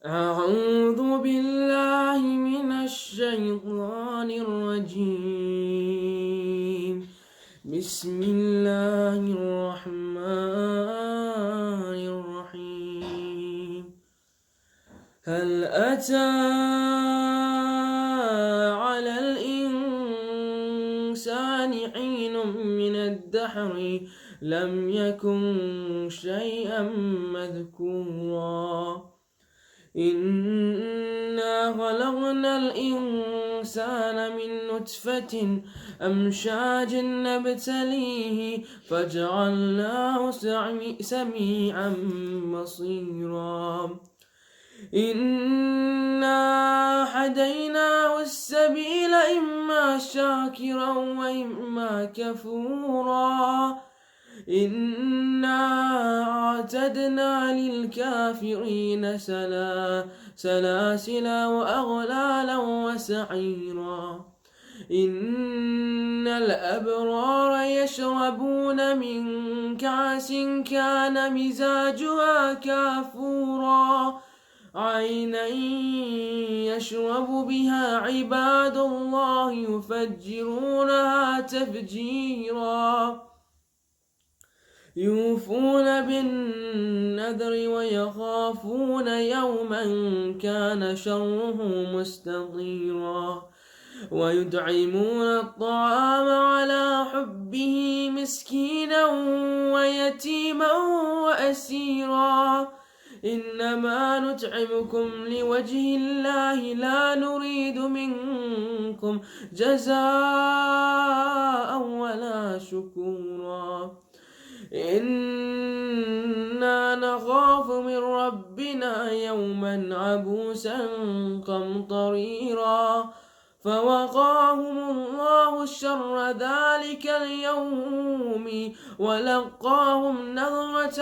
أعوذ بالله من الشيطان الرجيم. بسم الله الرحمن الرحيم. هل أتى على الإنسان حين من الدهر لم يكن شيئا مذكورا. إنا خلقنا الإنسان من نطفة أمشاج نبتليه فجعلناه سميعا بصيرا. إنا هديناه السبيل إما شاكرا وإما كفورا. إنا أعتدنا للكافرين سلاسل وأغلالا وسعيرا. إن الأبرار يشربون من كأس كان مزاجها كافورا عينا يشرب بها عباد الله يفجرونها تفجيرا. يوفون بالنذر ويخافون يوما كان شره مستطيرا. ويطعمون الطعام على حبه مسكينا ويتيما وأسيرا. إنما نطعمكم لوجه الله لا نريد منكم جزاء ولا شكورا. إنا نخاف من ربنا يوما عبوسا قمطريرا. فوقاهم الله شر ذلك اليوم ولقاهم نضرة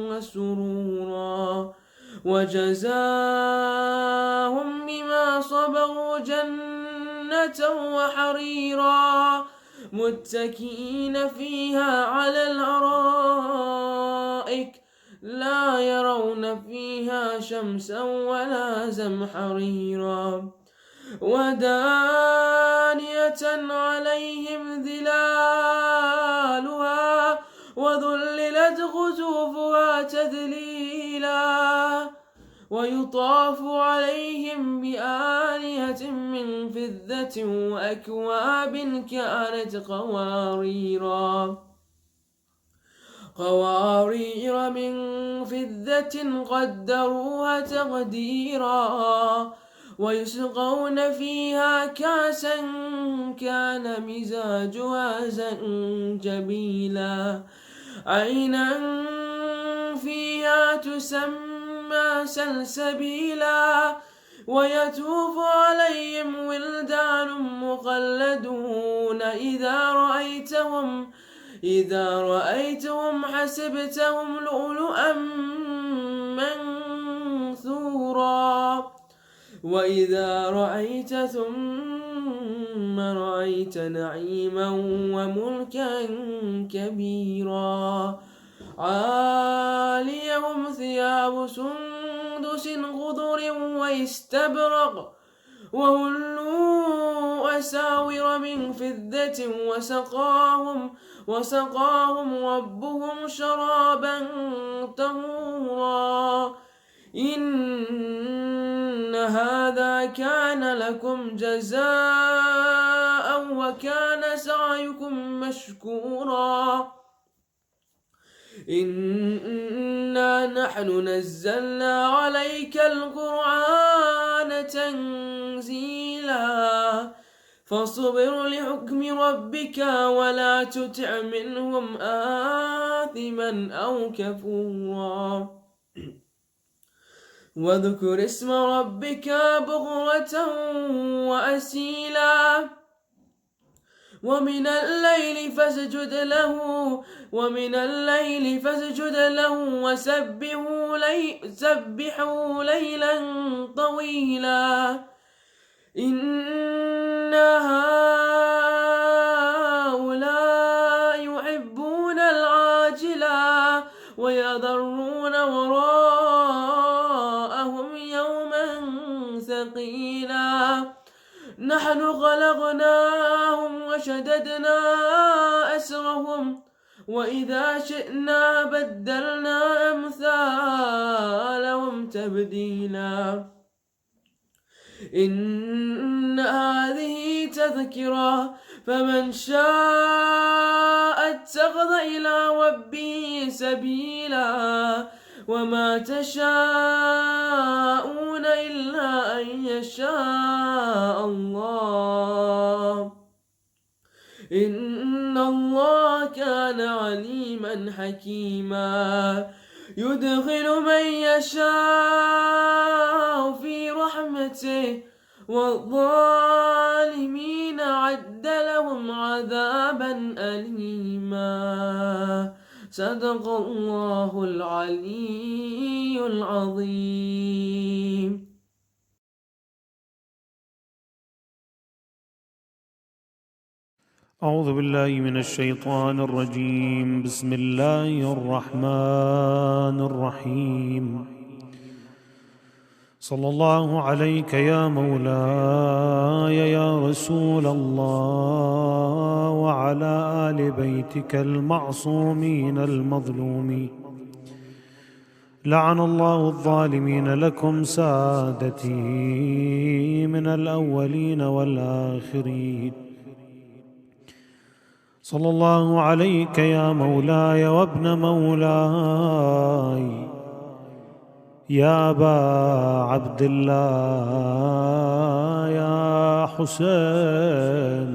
وسرورا. وجزاهم بما صبروا جنة وحريرا متكئين فيها على الأرائك لا يرون فيها شمسا ولا زمحريرا. ودانية عليهم ظلالها وذللت قطوفها تذليلا. ويطاف عليهم بآنية من فضة وأكواب كانت قوارير من فضة قدروها تقديرا. ويسقون فيها كأسا كان مزاجها زنجبيلا عينا فيها تسمى سلسبيلا. ويطوف عليهم ولدان مخلدون إذا رأيتهم حسبتهم لؤلؤا منثورا. وإذا رأيت ثم رأيت نعيما وملكا كبيرا. عاليهم ثياب سندس خضر واستبرق وهلوا أساور من فضة وسقاهم ربهم شرابا طهورا. إن هذا كان لكم جزاء وكان سعيكم مشكورا. إنا نحن نزلنا عليك القرآن تنزيلا. فاصبر لحكم ربك ولا تطع منهم آثما أو كفورا. واذكر اسم ربك بكرة وأصيلا. ومن الليل فاسجد له وسبحه ليلا طويلا. إن هؤلاء يحبون العاجلة ويذرون وراءهم نحن خلقناهم وشددنا أسرهم وإذا شئنا بدلنا أمثالهم تبديلا إن هذه تذكرة فمن شاء اتخذ إلى ربه سبيلا وما تشاءون إلا أن يشاء الله إن الله كان عليما حكيما يدخل من يشاء في رحمته والظالمين عد لهم عذابا أليما صدق الله العلي العظيم. أعوذ بالله من الشيطان الرجيم. بسم الله الرحمن الرحيم. صلى الله عليك يا مولاي يا رسول الله وعلى آل بيتك المعصومين المظلومين. لعن الله الظالمين لكم سادتي من الأولين والآخرين. صلى الله عليك يا مولاي وابن مولاي يا أبا عبد الله يا حسين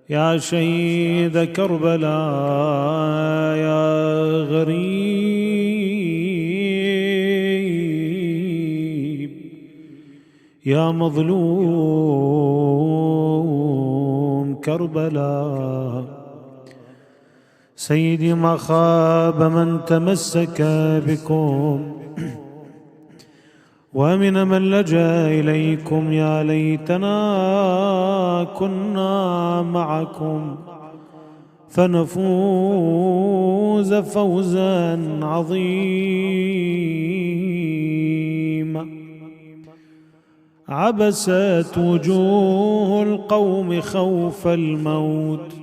يا شهيد كربلاء يا غريب يا مظلوم كربلاء. سيدي ما خاب من تمسك بكم ومن من لجأ إليكم. يا ليتنا كنا معكم فنفوز فوزا عظيما. عبست وجوه القوم خوف الموت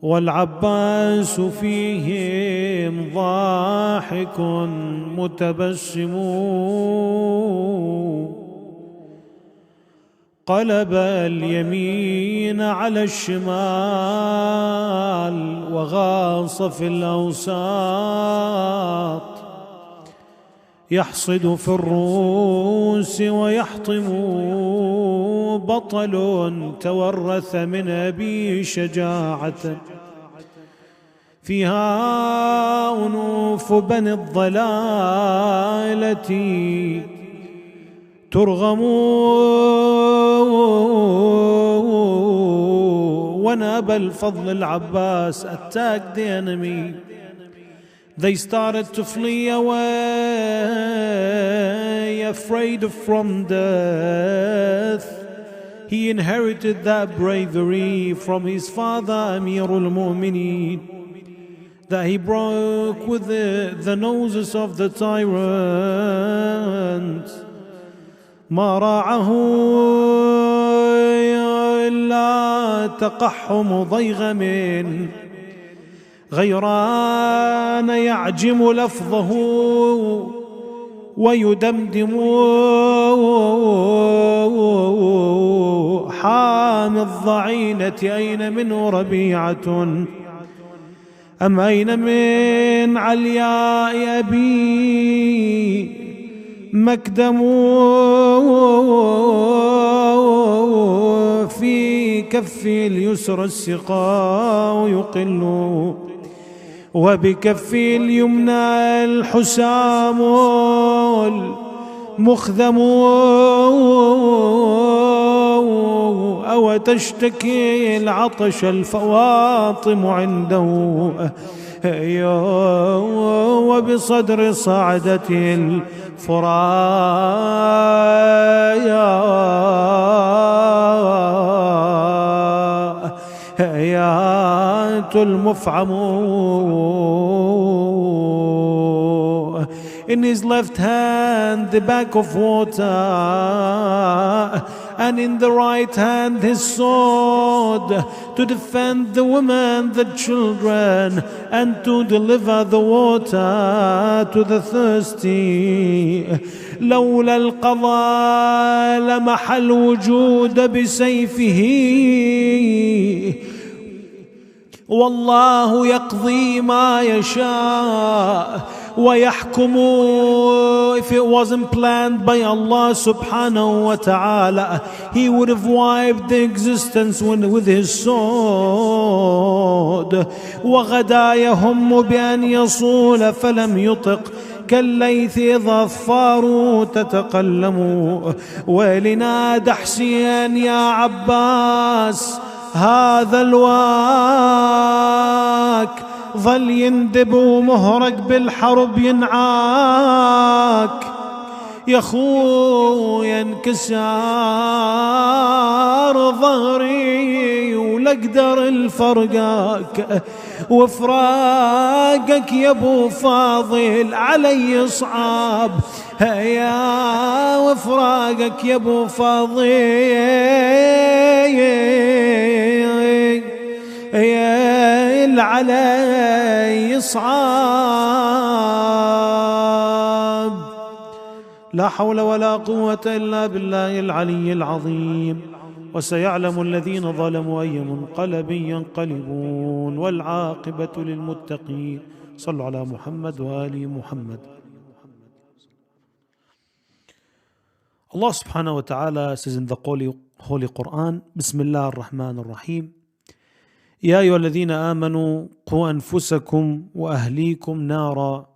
والعباس فيهم ضاحك متبسم. قلب اليمين على الشمال وغاص في الأوساط يحصد في الرؤوس ويحطم. بطل تورث من أبيه شجاعة فيها أنوف بني الضلالة ترغم. وناب الفضل العباس attacked the enemy. They started to flee away, afraid from death. He inherited that bravery from his father, Amirul Mu'mineen, that he broke with the noses of the tyrants. ما راعه إلا تقحم ضيغم غيران يعجم لفظه ويدمدم. حام الضعينة أين منه ربيعة أم أين من علياء أبي مكدم. في كف اليسرى السقاء يقل وبكف اليمنى الحسام المخذم. أو تشتكي العطش الفواطم عنده وبصدر صعدة الفرايات المفعم. In his left hand the bag of water, and in the right hand his sword, to defend the women, the children, and to deliver the water to the thirsty. لولا القضاء لمح الوجود بسيفه والله يقضي ما يشاء ويحكم. If it wasn't planned by Allah subhanahu wa ta'ala, He would have wiped the existence with His sword. وغدا يهم بأن يصول فلم يطق كالليث إذا الثار تتقلم. ولنادى حسين يا عباس هذا الواك ظل يندب ومهرق بالحرب ينعاك. يا خويا انكسار ظهري ولقدر الفرقاك وفراقك يا ابو فاضل علي صعاب. يا وفراقك يا ابو فاضل علي صعاب. لا حول ولا قوة إلا بالله العلي العظيم. وسيعلم الذين ظلموا أي منقلب ينقلبون والعاقبة للمتقين. صلوا على محمد وآل محمد. Allah subhanahu wa ta'ala says in the Holy Quran, Bismillah ar-Rahman ar-Rahim, يا أيها الذين آمنوا قوا أنفسكم وأهليكم نارا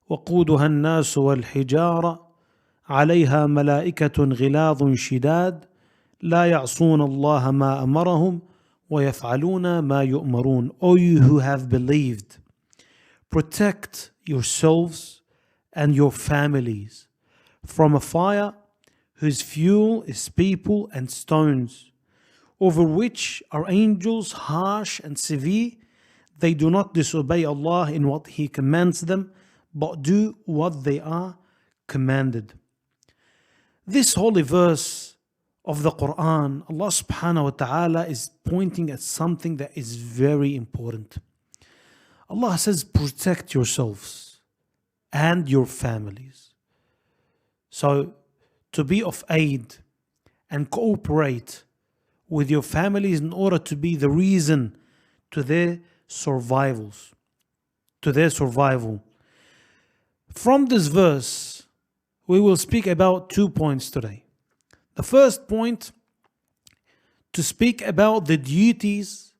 وقودها الناس والحجارة عليها ملائكة غلاظ شداد لا يعصون الله ما أمرهم ويفعلون ما يؤمرون. O you who have believed, protect yourselves and your families from a fire whose fuel is people and stones, over which are angels harsh and severe. They do not disobey Allah in what He commands them, but do what they are commanded. This holy verse of the Quran, Allah subhanahu wa ta'ala is pointing at something that is very important. Allah says, protect yourselves and your families. So, to be of aid and cooperate with your families in order to be the reason to their survival. From this verse, we will speak about 2 points today. The first point, to speak about the duties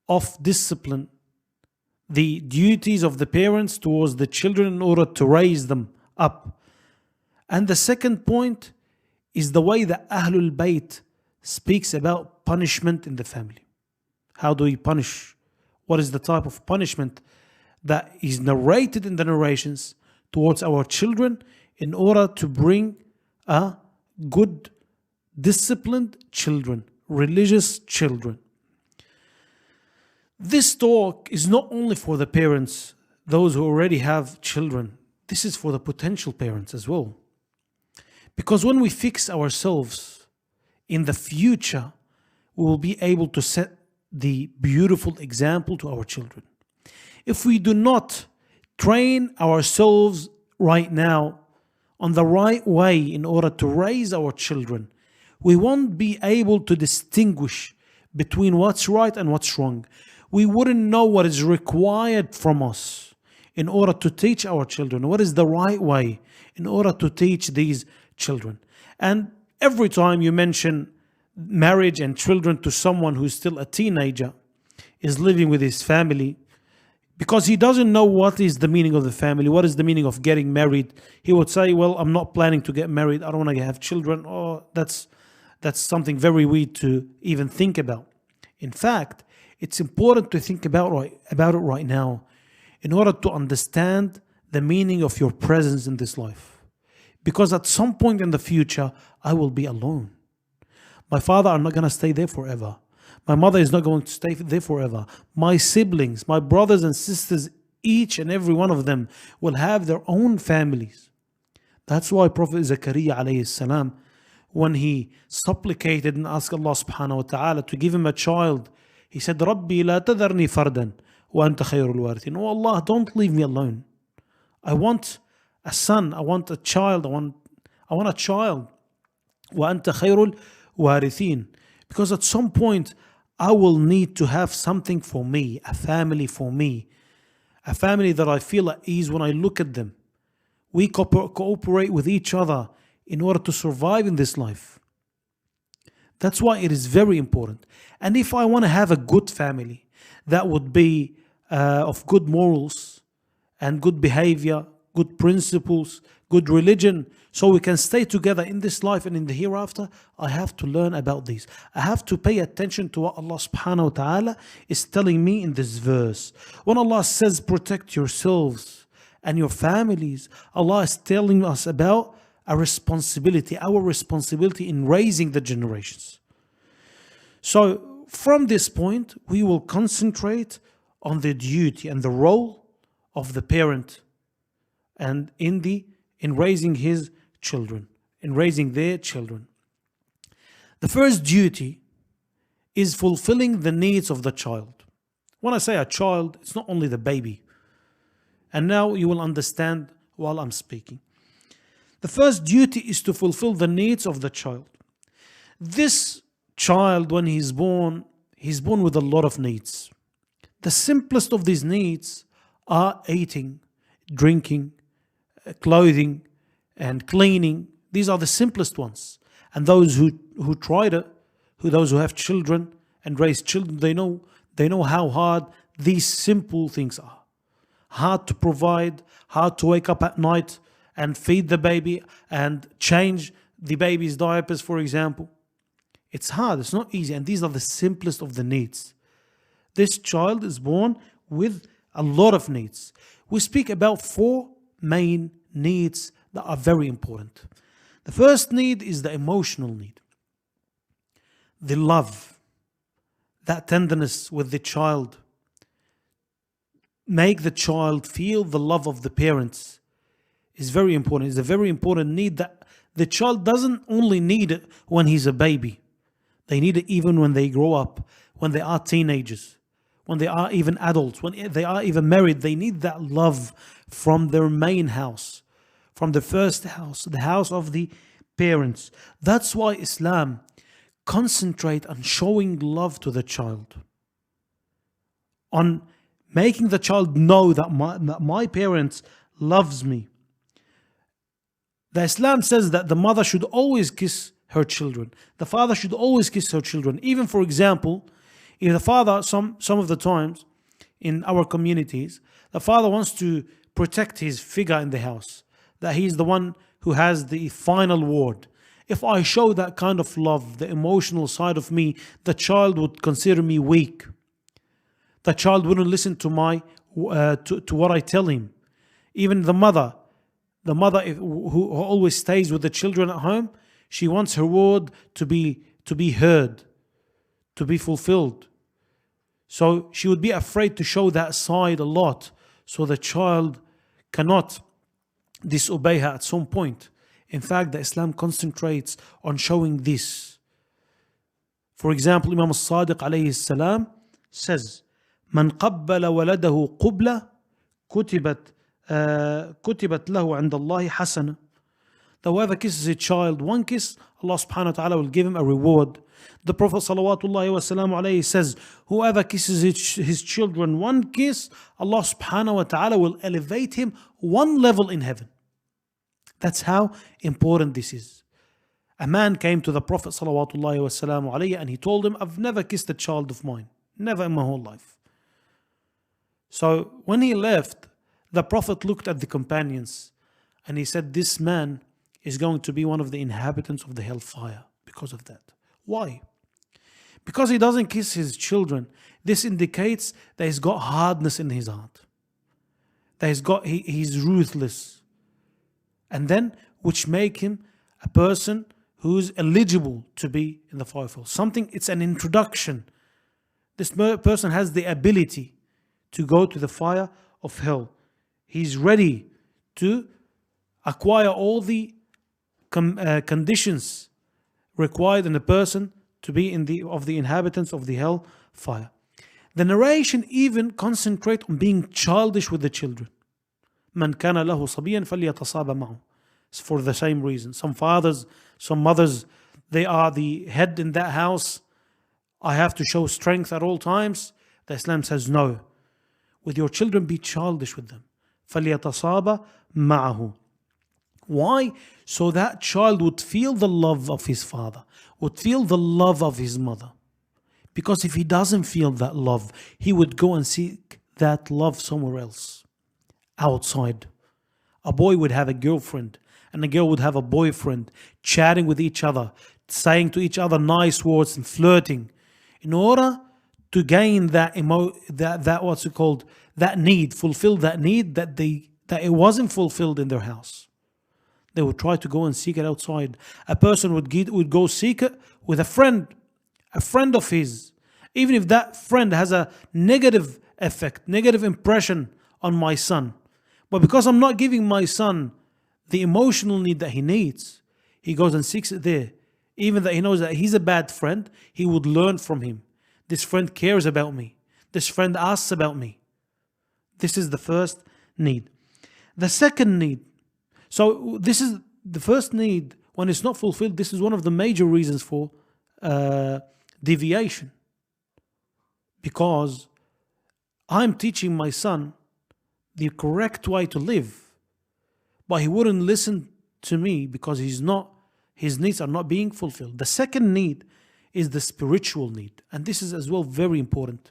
of discipline, the duties of the parents towards the children in order to raise them up. And the second point is the way that Ahlul Bayt speaks about punishment in the family. How do we punish? What is the type of punishment that is narrated in the narrations towards our children in order to bring a good, disciplined children, religious children? This talk is not only for the parents, those who already have children. This is for the potential parents as well. Because when we fix ourselves in the future, we will be able to set the beautiful example to our children. If we do not train ourselves right now on the right way in order to raise our children, we won't be able to distinguish between what's right and what's wrong. We wouldn't know what is required from us in order to teach our children, what is the right way in order to teach these children. And every time you mention marriage and children to someone who's still a teenager, is living with his family, because he doesn't know what is the meaning of the family, what is the meaning of getting married, he would say, well, I'm not planning to get married, I don't want to have children. Oh, that's something very weird to even think about. In fact, it's important to think about it right now in order to understand the meaning of your presence in this life. Because at some point in the future, I will be alone. My father are not going to stay there forever. My mother is not going to stay there forever. My siblings, my brothers and sisters, each and every one of them will have their own families. That's why Prophet Zakaria alayhi salam, when he supplicated and asked Allah subhanahu wa ta'ala to give him a child, he said, Rabbi la tadharni fardan wa anta khayrul warithin. Oh Allah, don't leave me alone. I want a son, I want a child, I want a child. Wa anta khayrul warithin. Because at some point I will need to have something for me, a family for me, a family that I feel at ease when I look at them. We cooperate with each other in order to survive in this life. That's why it is very important. And if I want to have a good family that would be of good morals and good behavior, good principles, good religion, so we can stay together in this life and in the hereafter, I have to learn about these. I have to pay attention to what Allah subhanahu wa ta'ala is telling me in this verse. When Allah says protect yourselves and your families, Allah is telling us about our responsibility in raising the generations. So from this point, we will concentrate on the duty and the role of the parent and in raising his children, in raising their children. The first duty is fulfilling the needs of the child. When I say a child, it's not only the baby. And now you will understand while I'm speaking. The first duty is to fulfill the needs of the child. This child, when he's born with a lot of needs. The simplest of these needs are eating, drinking, clothing, and cleaning. These are the simplest ones. And those who tried it, those who have children and raise children, they know how hard these simple things are. Hard to provide, hard to wake up at night and feed the baby and change the baby's diapers, for example. It's hard, it's not easy, and these are the simplest of the needs. This child is born with a lot of needs. We speak about 4 main needs that are very important. The first need is the emotional need. The love, that tenderness with the child. Make the child feel the love of the parents is very important. It's a very important need that the child doesn't only need it when he's a baby. They need it even when they grow up, when they are teenagers, when they are even adults, when they are even married. They need that love from their main house, from the first house, the house of the parents. That's why Islam concentrates on showing love to the child, on making the child know that my parents loves me. The Islam says that the mother should always kiss her children. The father should always kiss her children. Even, for example, if the father, some of the times in our communities, the father wants to protect his figure in the house, that he's the one who has the final word. If I show that kind of love, the emotional side of me, the child would consider me weak. The child wouldn't listen to to what I tell him. Even the mother who always stays with the children at home, she wants her word to be heard, to be fulfilled. So she would be afraid to show that side a lot, so the child cannot disobey her at some point. In fact, the Islam concentrates on showing this. For example, Imam al-Sadiq alayhi salam says, من قبل ولده قبلة كتبت له عند الله حسنة. Whoever kisses a child one kiss, Allah subhanahu wa ta'ala will give him a reward. The Prophet salawatullahi wa sallam alayhi says, whoever kisses his children one kiss, Allah subhanahu wa ta'ala will elevate him one level in heaven. That's how important this is. A man came to the Prophet salawatullahi wa sallam alayhi and he told him, I've never kissed a child of mine, never in my whole life. So when he left, the Prophet looked at the companions and he said, this man is going to be one of the inhabitants of the hellfire because of that. Why? Because he doesn't kiss his children. This indicates that he's got hardness in his heart. That he's ruthless. And then, which make him a person who's eligible to be in the fire. It's an introduction. This person has the ability to go to the fire of hell. He's ready to acquire all the conditions required in a person to be of the inhabitants of the hell fire. The narration even concentrate on being childish with the children. من كان له صبيا فليتصاب معه. It's for the same reason. Some fathers, some mothers, they are the head in that house. I have to show strength at all times. The Islam says no. With your children, be childish with them. فليتصاب معه. Why? So that child would feel the love of his father, would feel the love of his mother. Because if he doesn't feel that love, he would go and seek that love somewhere else, outside. A boy would have a girlfriend, and a girl would have a boyfriend, chatting with each other, saying to each other nice words and flirting, in order to gain that what's it called, that need, fulfill that need that it wasn't fulfilled in their house. They would try to go and seek it outside. A person would go seek it with a friend of his. Even if that friend has a negative effect, negative impression on my son. But because I'm not giving my son the emotional need that he needs, he goes and seeks it there. Even that he knows that he's a bad friend, he would learn from him. This friend cares about me. This friend asks about me. This is the first need. The second need. So this is the first need. When it's not fulfilled, this is one of the major reasons for deviation. Because I'm teaching my son the correct way to live, but he wouldn't listen to me because his needs are not being fulfilled. The second need is the spiritual need, and this is as well very important.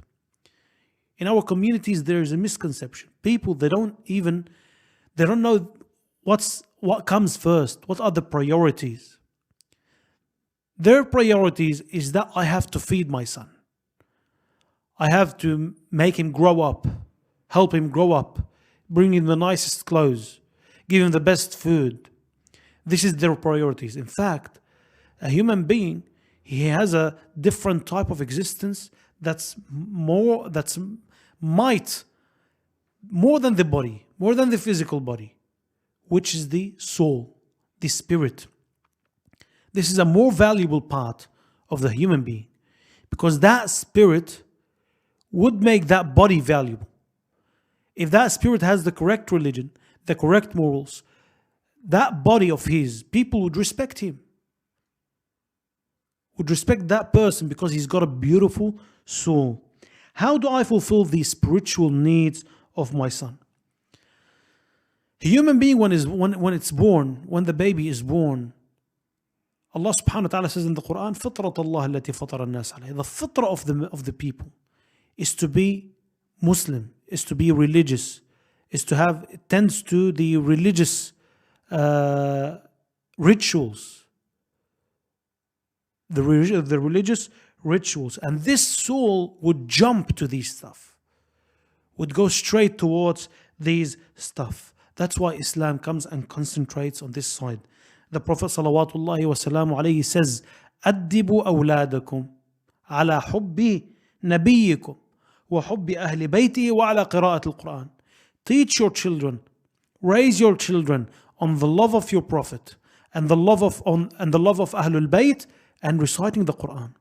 In our communities, there is a misconception. People, they don't know what comes first. What are the priorities? Their priorities is that I have to feed my son. I have to make him grow up, help him grow up, bring him the nicest clothes, give him the best food. This is their priorities. In fact, a human being, he has a different type of existence that's more than the body, more than the physical body, which is the soul, the spirit. This is a more valuable part of the human being, because that spirit would make that body valuable. If that spirit has the correct religion, the correct morals, that body of his, people would respect him, would respect that person because he's got a beautiful soul. How do I fulfill the spiritual needs of my son? A human being, when the baby is born, Allah subhanahu wa ta'ala says in the Quran, فِطْرَةَ اللَّهِ الَّتِي فَطَرَ النَّاسَ عَلَيْهِ. The fitrah of the people is to be Muslim, is to be religious, it tends to the religious rituals. The religious rituals. And this soul would jump to these stuff, would go straight towards these stuff. That's why Islam comes and concentrates on this side. The Prophet salawatullahi wasalamu alayhi says, أَدِّبُوا أَوْلَادَكُمْ عَلَى حُبِّ نَبِيِّكُمْ وَحُبِّ أَهْلِ بَيْتِهِ وَعَلَى قِرَاءَةِ الْقُرْآنِ. Teach your children, raise your children on the love of your Prophet and the love of Ahlul Bayt and reciting the Quran.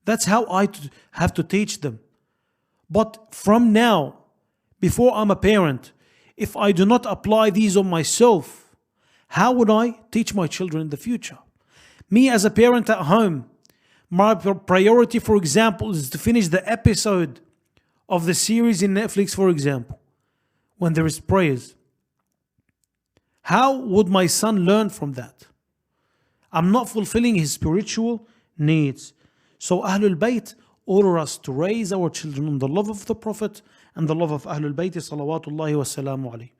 That's how I have to teach them. But from now, before I'm a parent, if I do not apply these on myself, how would I teach my children in the future? Me as a parent at home, my priority, for example, is to finish the episode of the series in Netflix, for example, when there is prayers. How would my son learn from that? I'm not fulfilling his spiritual needs. So Ahlul Bayt order us to raise our children on the love of the Prophet and the love of Ahlul Bayt salawatullahi wasalamu alayhi.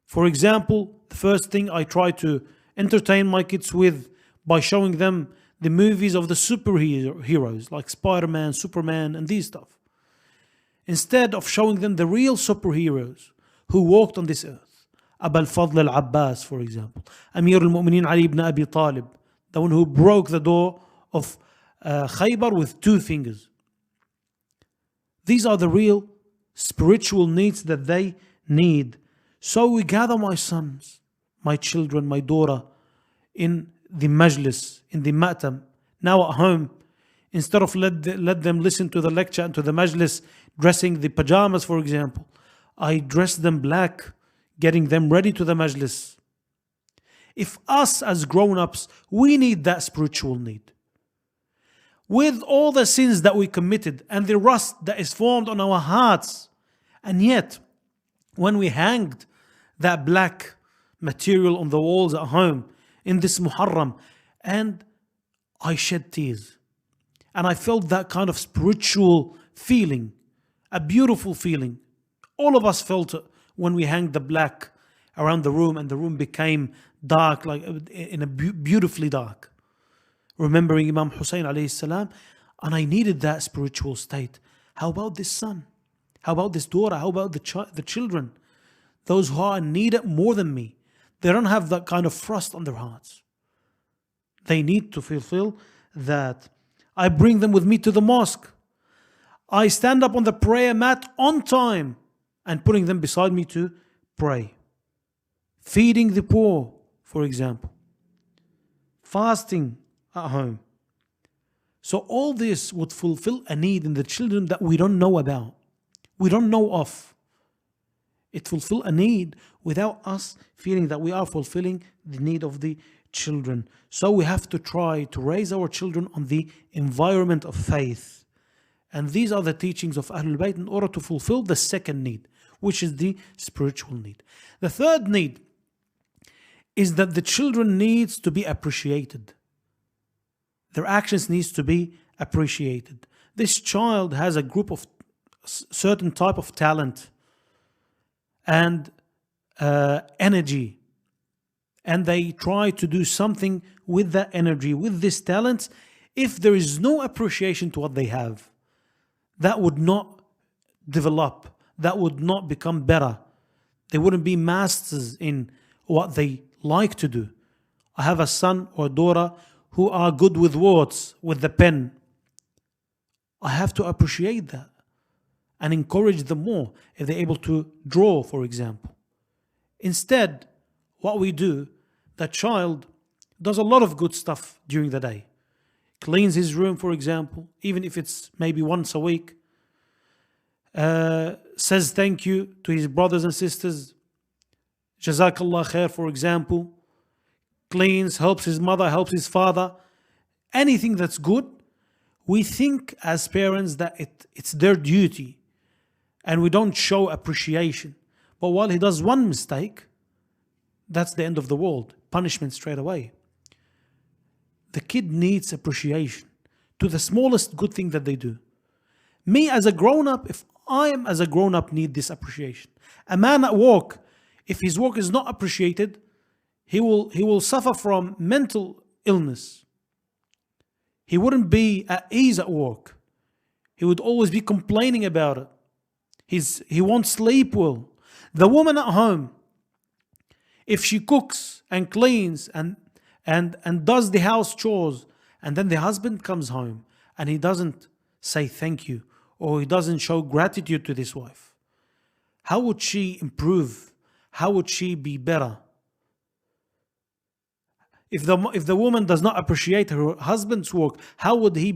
For example, the first thing I try to entertain my kids with by showing them the movies of the superheroes like Spider-Man, Superman and these stuff. Instead of showing them the real superheroes who walked on this earth. Abu al-Fadl al-Abbas, for example. Amir al-Mu'mineen Ali ibn Abi Talib, the one who broke the door of Khaybar with 2 fingers. These are the real spiritual needs that they need. So we gather my sons, my children, my daughter in the majlis, in the matam. Now at home, instead of let them listen to the lecture and to the majlis, dressing the pajamas, for example, I dress them black, getting them ready to the majlis. If us as grown-ups, we need that spiritual need. With all the sins that we committed and the rust that is formed on our hearts, and yet, when we hanged that black material on the walls at home in this Muharram, and I shed tears, and I felt that kind of spiritual feeling, a beautiful feeling. All of us felt it when we hanged the black around the room, and the room became dark, like in a beautifully dark. Remembering Imam Hussein alayhi salam, and I needed that spiritual state. How about this son? How about this daughter? How about the children? Those who are in need more than me. They don't have that kind of frost on their hearts. They need to fulfill that. I bring them with me to the mosque. I stand up on the prayer mat on time and putting them beside me to pray. Feeding the poor, for example. Fasting at home. So all this would fulfill a need in the children that we don't know about. We don't know of. It fulfill a need without us feeling that we are fulfilling the need of the children. So we have to try to raise our children on the environment of faith. And these are the teachings of Ahlul Bayt in order to fulfill the second need, which is the spiritual need. The third need is that the children needs to be appreciated. Their actions needs to be appreciated. This child has a group of certain type of talent and energy, and they try to do something with that energy, with this talent. If there is no appreciation to what they have, that would not develop, that would not become better. They wouldn't be masters in what they like to do. I have a son or a daughter who are good with words, with the pen. I have to appreciate that and encourage them more if they're able to draw, for example. Instead, what we do, the child does a lot of good stuff during the day. Cleans his room, for example, even if it's maybe once a week. Says thank you to his brothers and sisters. Jazakallah khair, for example. Cleans, helps his mother, helps his father. Anything that's good, we think as parents that it's their duty and we don't show appreciation. But while he does one mistake, that's the end of the world. Punishment straight away. The kid needs appreciation to the smallest good thing that they do. Me as a grown-up, if I am as a grown-up need this appreciation. A man at work, if his work is not appreciated, he will suffer from mental illness. He wouldn't be at ease at work. He would always be complaining about it. He won't sleep well. The woman at home, if she cooks and cleans and does the house chores, and then the husband comes home and he doesn't say thank you, or he doesn't show gratitude to this wife, how would she improve? How would she be better? If the woman does not appreciate her husband's work, how would he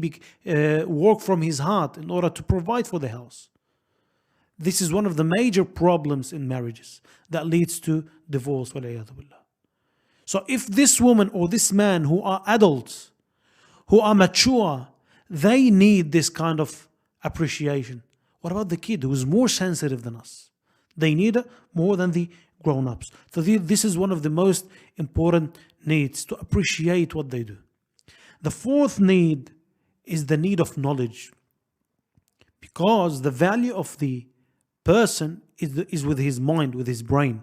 work from his heart in order to provide for the house? This is one of the major problems in marriages that leads to divorce. So if this woman or this man who are adults, who are mature, they need this kind of appreciation. What about the kid who is more sensitive than us? They need it more than the grown-ups. So this is one of the most important needs, to appreciate what they do. The fourth need is the need of knowledge, because the value of the person is with his mind, with his brain.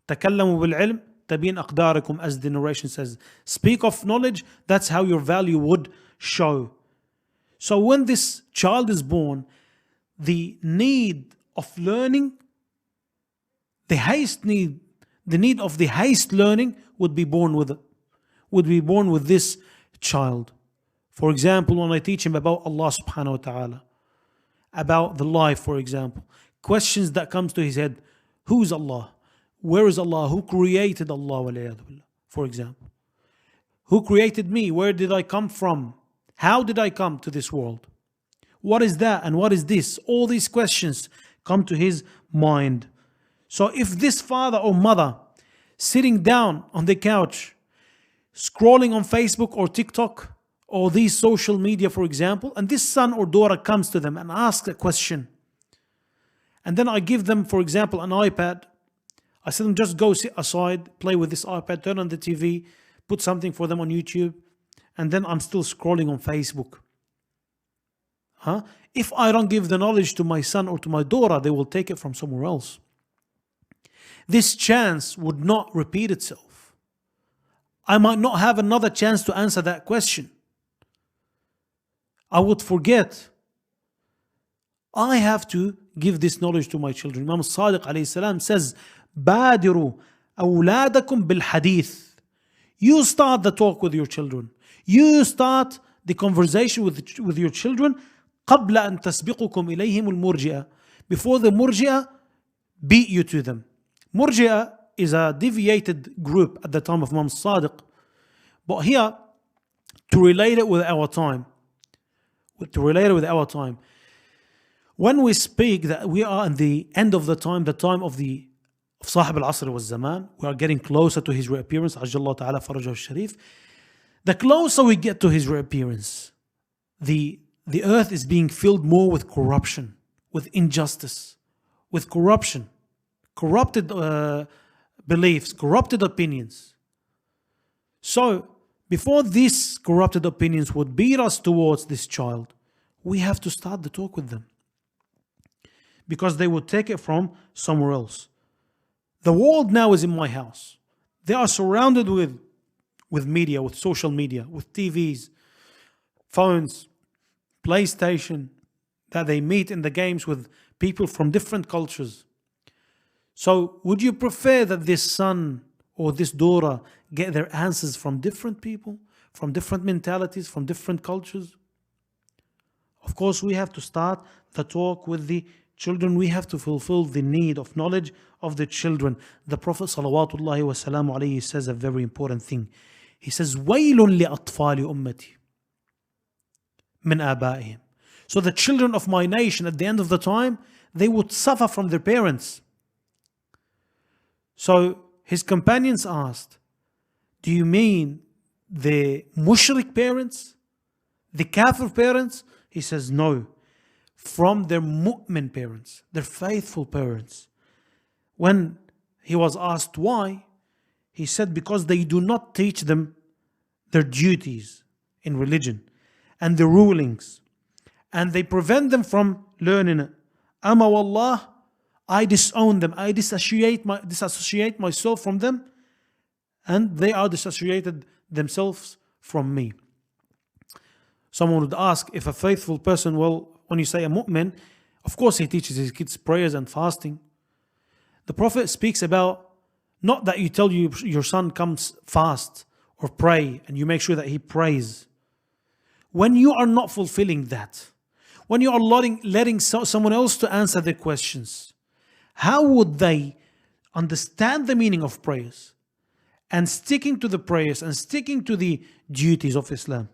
تكلموا بالعلم تبين أقداركم, as the narration says. Speak of knowledge, that's how your value would show. So when this child is born, the need of learning, the need of the haste learning would be born with this child. For example, when I teach him about Allah subhanahu wa ta'ala, about the life, for example, questions that comes to his head: who is Allah? Where is Allah? Who created Allah? For example, Who created me? Where did I come from? How did I come to this world? What is that and what is this? All these questions come to his mind. So if this father or mother sitting down on the couch, scrolling on Facebook or TikTok or these social media, for example, and this son or daughter comes to them and asks a question, and then I give them, for example, an iPad, I tell them just go sit aside, play with this iPad, turn on the TV, put something for them on YouTube, and then I'm still scrolling on Facebook. If I don't give the knowledge to my son or to my daughter, they will take it from somewhere else. This chance would not repeat itself. I might not have another chance to answer that question. I would forget. I have to give this knowledge to my children. Imam Sadiq alayhi salam says, بادروا أولادكم بالحديث. You start the talk with your children. You start the conversation with your children قبل أن تسبقكم إليهم المرجئة. Before the murji'ah beat you to them. Murji'ah is a deviated group at the time of Imam Sadiq. But here, to relate it with our time, when we speak that we are in the end of the time of the Sahib al-Asr wal-Zaman, we are getting closer to his reappearance, Ajjallahu ta'ala farajahu al-Sharif. The closer we get to his reappearance, the earth is being filled more with corruption, with injustice, with corruption, corrupted beliefs, corrupted opinions. So, before these corrupted opinions would beat us towards this child, we have to start the talk with them. Because they would take it from somewhere else. The world now is in my house. They are surrounded with media, with social media, with TVs, phones, PlayStation, that they meet in the games with people from different cultures. So would you prefer that this son or this daughter get their answers from different people, from different mentalities, from different cultures? Of course, we have to start the talk with the children. We have to fulfill the need of knowledge of the children. The Prophet salawatullahi wasalamu alayhi says a very important thing. He says, وَيْلٌ لِأَطْفَالِ أُمَّتِي مِنْ آبَائِهِمْ. So the children of my nation at the end of the time, they would suffer from their parents. So his companions asked, do you mean the mushrik parents? The kafir parents? He says, no. From their mu'min parents, their faithful parents. When he was asked why, he said because they do not teach them their duties in religion and the rulings, and they prevent them from learning it. Ama wallah, I disown them, I disassociate myself from them, and they are disassociated themselves from me. Someone would ask, if a faithful person, well, when you say a mu'min, of course he teaches his kids prayers and fasting. The Prophet speaks about not that you tell your son comes fast or pray and you make sure that he prays. When you are not fulfilling that, when you are letting someone else to answer their questions, how would they understand the meaning of prayers and sticking to the prayers and sticking to the duties of Islam?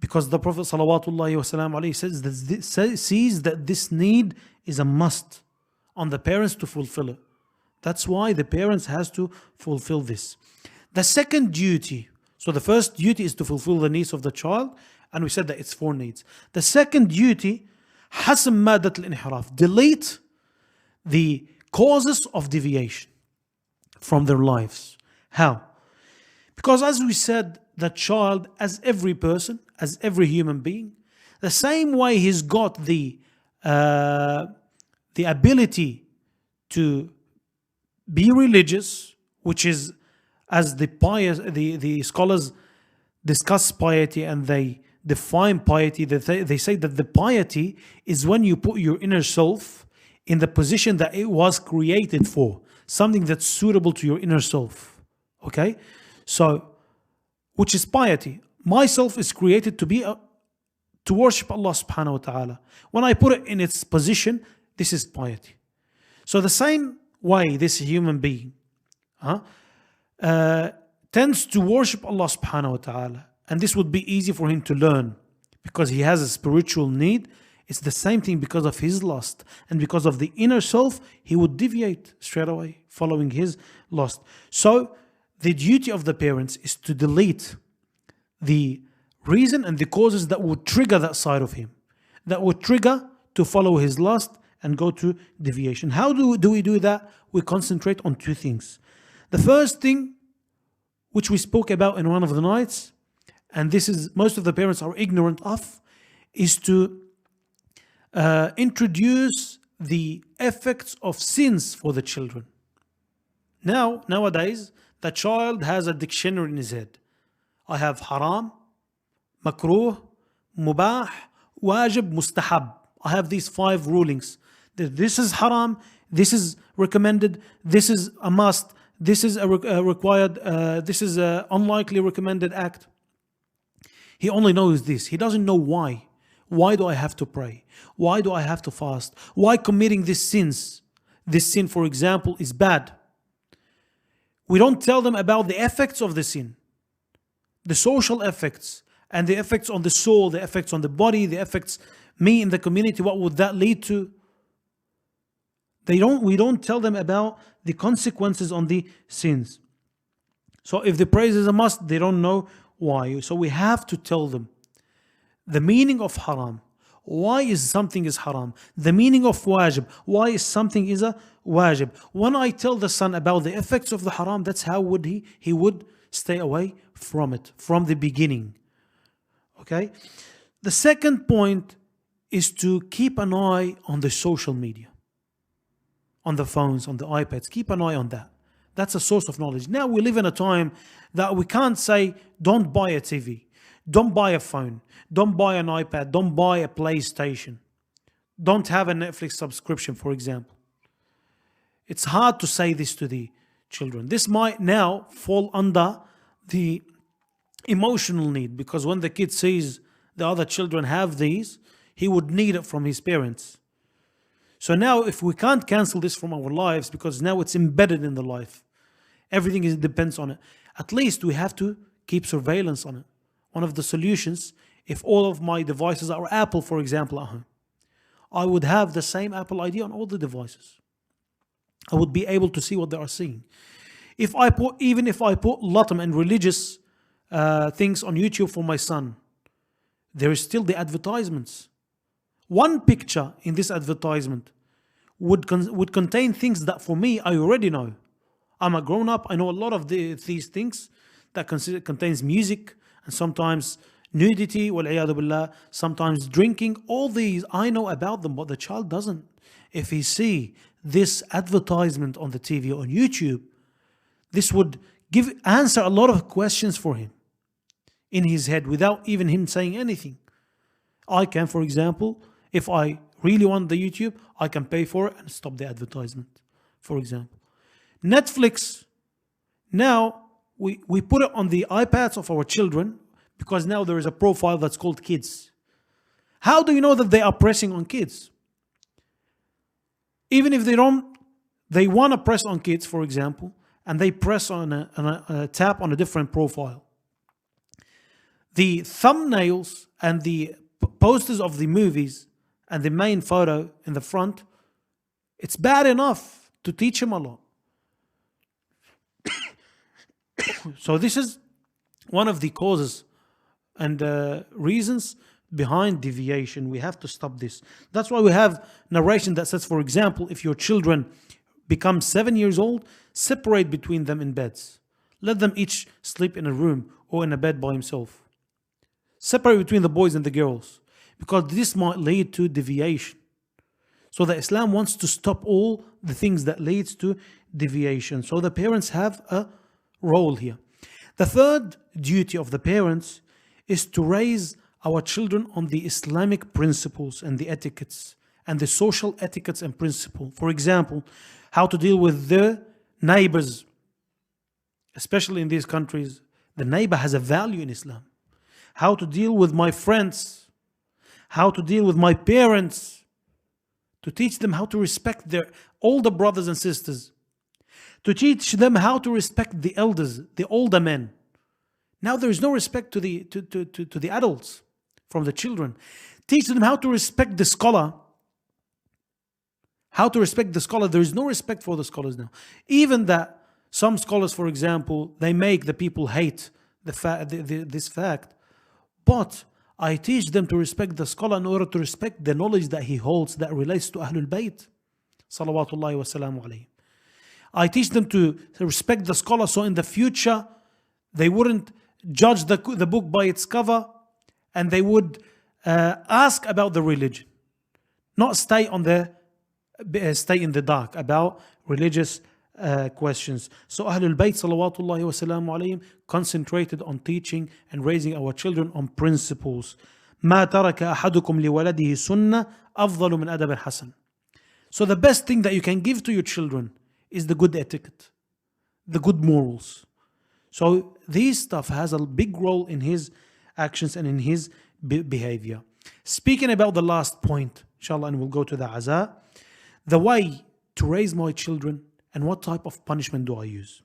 Because the Prophet ﷺ sees that this need is a must on the parents to fulfill it. That's why the parents has to fulfill this. The second duty, so the first duty is to fulfill the needs of the child, and we said that it's 4 needs. The second duty, حسم مادة الانحراف, delete the causes of deviation from their lives. How? Because as we said, the child, as every person, as every human being, the same way he's got the ability to be religious, which is, as the scholars discuss piety and they define piety, they say that the piety is when you put your inner self in the position that it was created for, something that's suitable to your inner self. Okay? So, which is piety. Myself is created to worship Allah subhanahu wa ta'ala. When I put it in its position, this is piety. So the same way this human being tends to worship Allah subhanahu wa ta'ala, and this would be easy for him to learn because he has a spiritual need, it's the same thing because of his lust and because of the inner self, he would deviate straight away following his lust. So the duty of the parents is to delete the reason and the causes that would trigger that side of him, that would trigger to follow his lust and go to deviation. How do we do that? We concentrate on two things. The first thing, which we spoke about in one of the nights, and this is most of the parents are ignorant of, is to introduce the effects of sins for the children. Nowadays, the child has a dictionary in his head. I have haram, makruh, mubah, wajib, mustahab. I have these 5 rulings. This is haram, this is recommended, this is a must, this is a required, this is an unlikely recommended act. He only knows this. He doesn't know why. Why do I have to pray? Why do I have to fast? Why committing these sins? This sin, for example, is bad. We don't tell them about the effects of the sin, the social effects, and the effects on the soul, the effects on the body, the effects me in the community. What would that lead to? We don't tell them about the consequences on the sins. So if the praise is a must, they don't know why. So we have to tell them the meaning of haram. Why is something is haram? The meaning of wajib. Why is something is a wajib? When I tell the son about the effects of the haram, that's how would he would stay away from it from the beginning. Okay? The second point is to keep an eye on the social media, on the phones, on the iPads. Keep an eye on that. That's a source of knowledge. Now we live in a time that we can't say, don't buy a TV, don't buy a phone, don't buy an iPad, don't buy a PlayStation, don't have a Netflix subscription, for example. It's hard to say this to the children. This might now fall under the emotional need, because when the kid sees the other children have these, he would need it from his parents. So now if we can't cancel this from our lives, because now it's embedded in the life, everything depends on it, at least we have to keep surveillance on it. One of the solutions, if all of my devices are Apple, for example, at home, I would have the same Apple ID on all the devices. I would be able to see what they are seeing. Even if I put latam and religious things on YouTube for my son, there is still the advertisements. One picture in this advertisement would contain things that for me, I already know. I'm a grown up, I know a lot of these things that contains music and sometimes nudity, wal-iyadu billah, sometimes drinking. All these, I know about them, but the child doesn't. If he see this advertisement on the TV or on YouTube, this would answer a lot of questions for him in his head without even him saying anything. I can, for example, if I really want the YouTube, I can pay for it and stop the advertisement, for example. Netflix, now we put it on the iPads of our children because now there is a profile that's called kids. How do you know that they are pressing on kids? Even if they want to press on kids, for example, and they press on a tap on a different profile. The thumbnails and the posters of the movies and the main photo in the front, it's bad enough to teach him a lot. So this is one of the causes and reasons behind deviation. We have to stop this. That's why we have narration that says, for example, if your children become 7 years old, separate between them in beds. Let them each sleep in a room or in a bed by himself. Separate between the boys and the girls, because this might lead to deviation. So the Islam wants to stop all the things that leads to deviation. So the parents have a role here. The third duty of the parents is to raise our children on the Islamic principles and the etiquettes and the social etiquettes and principles. For example, how to deal with the neighbors. Especially in these countries, the neighbor has a value in Islam. How to deal with my friends, how to deal with my parents, to teach them how to respect their older brothers and sisters. to teach them how to respect the elders, the older men. Now there is no respect to the adults from the children. Teach them how to respect the scholar. How to respect the scholar. There is no respect for the scholars now. Even that some scholars, for example, they make the people hate this fact. But I teach them to respect the scholar in order to respect the knowledge that he holds that relates to Ahlul Bayt. Salawatullahi wa salamu alayhi. I teach them to respect the scholar so in the future they wouldn't judge the book by its cover and they would ask about the religion. Not stay in the dark about religious questions. So Ahlul Bayt salawatullahi wa salamu alayhim concentrated on teaching and raising our children on principles. ما ترك أحدكم لولده سنة أفضل من أدب الحسن. So the best thing that you can give to your children is the good etiquette, the good morals. So this stuff has a big role in his actions and in his behavior. Speaking about the last point, inshallah, and we'll go to the aza, the way to raise my children and what type of punishment do I use?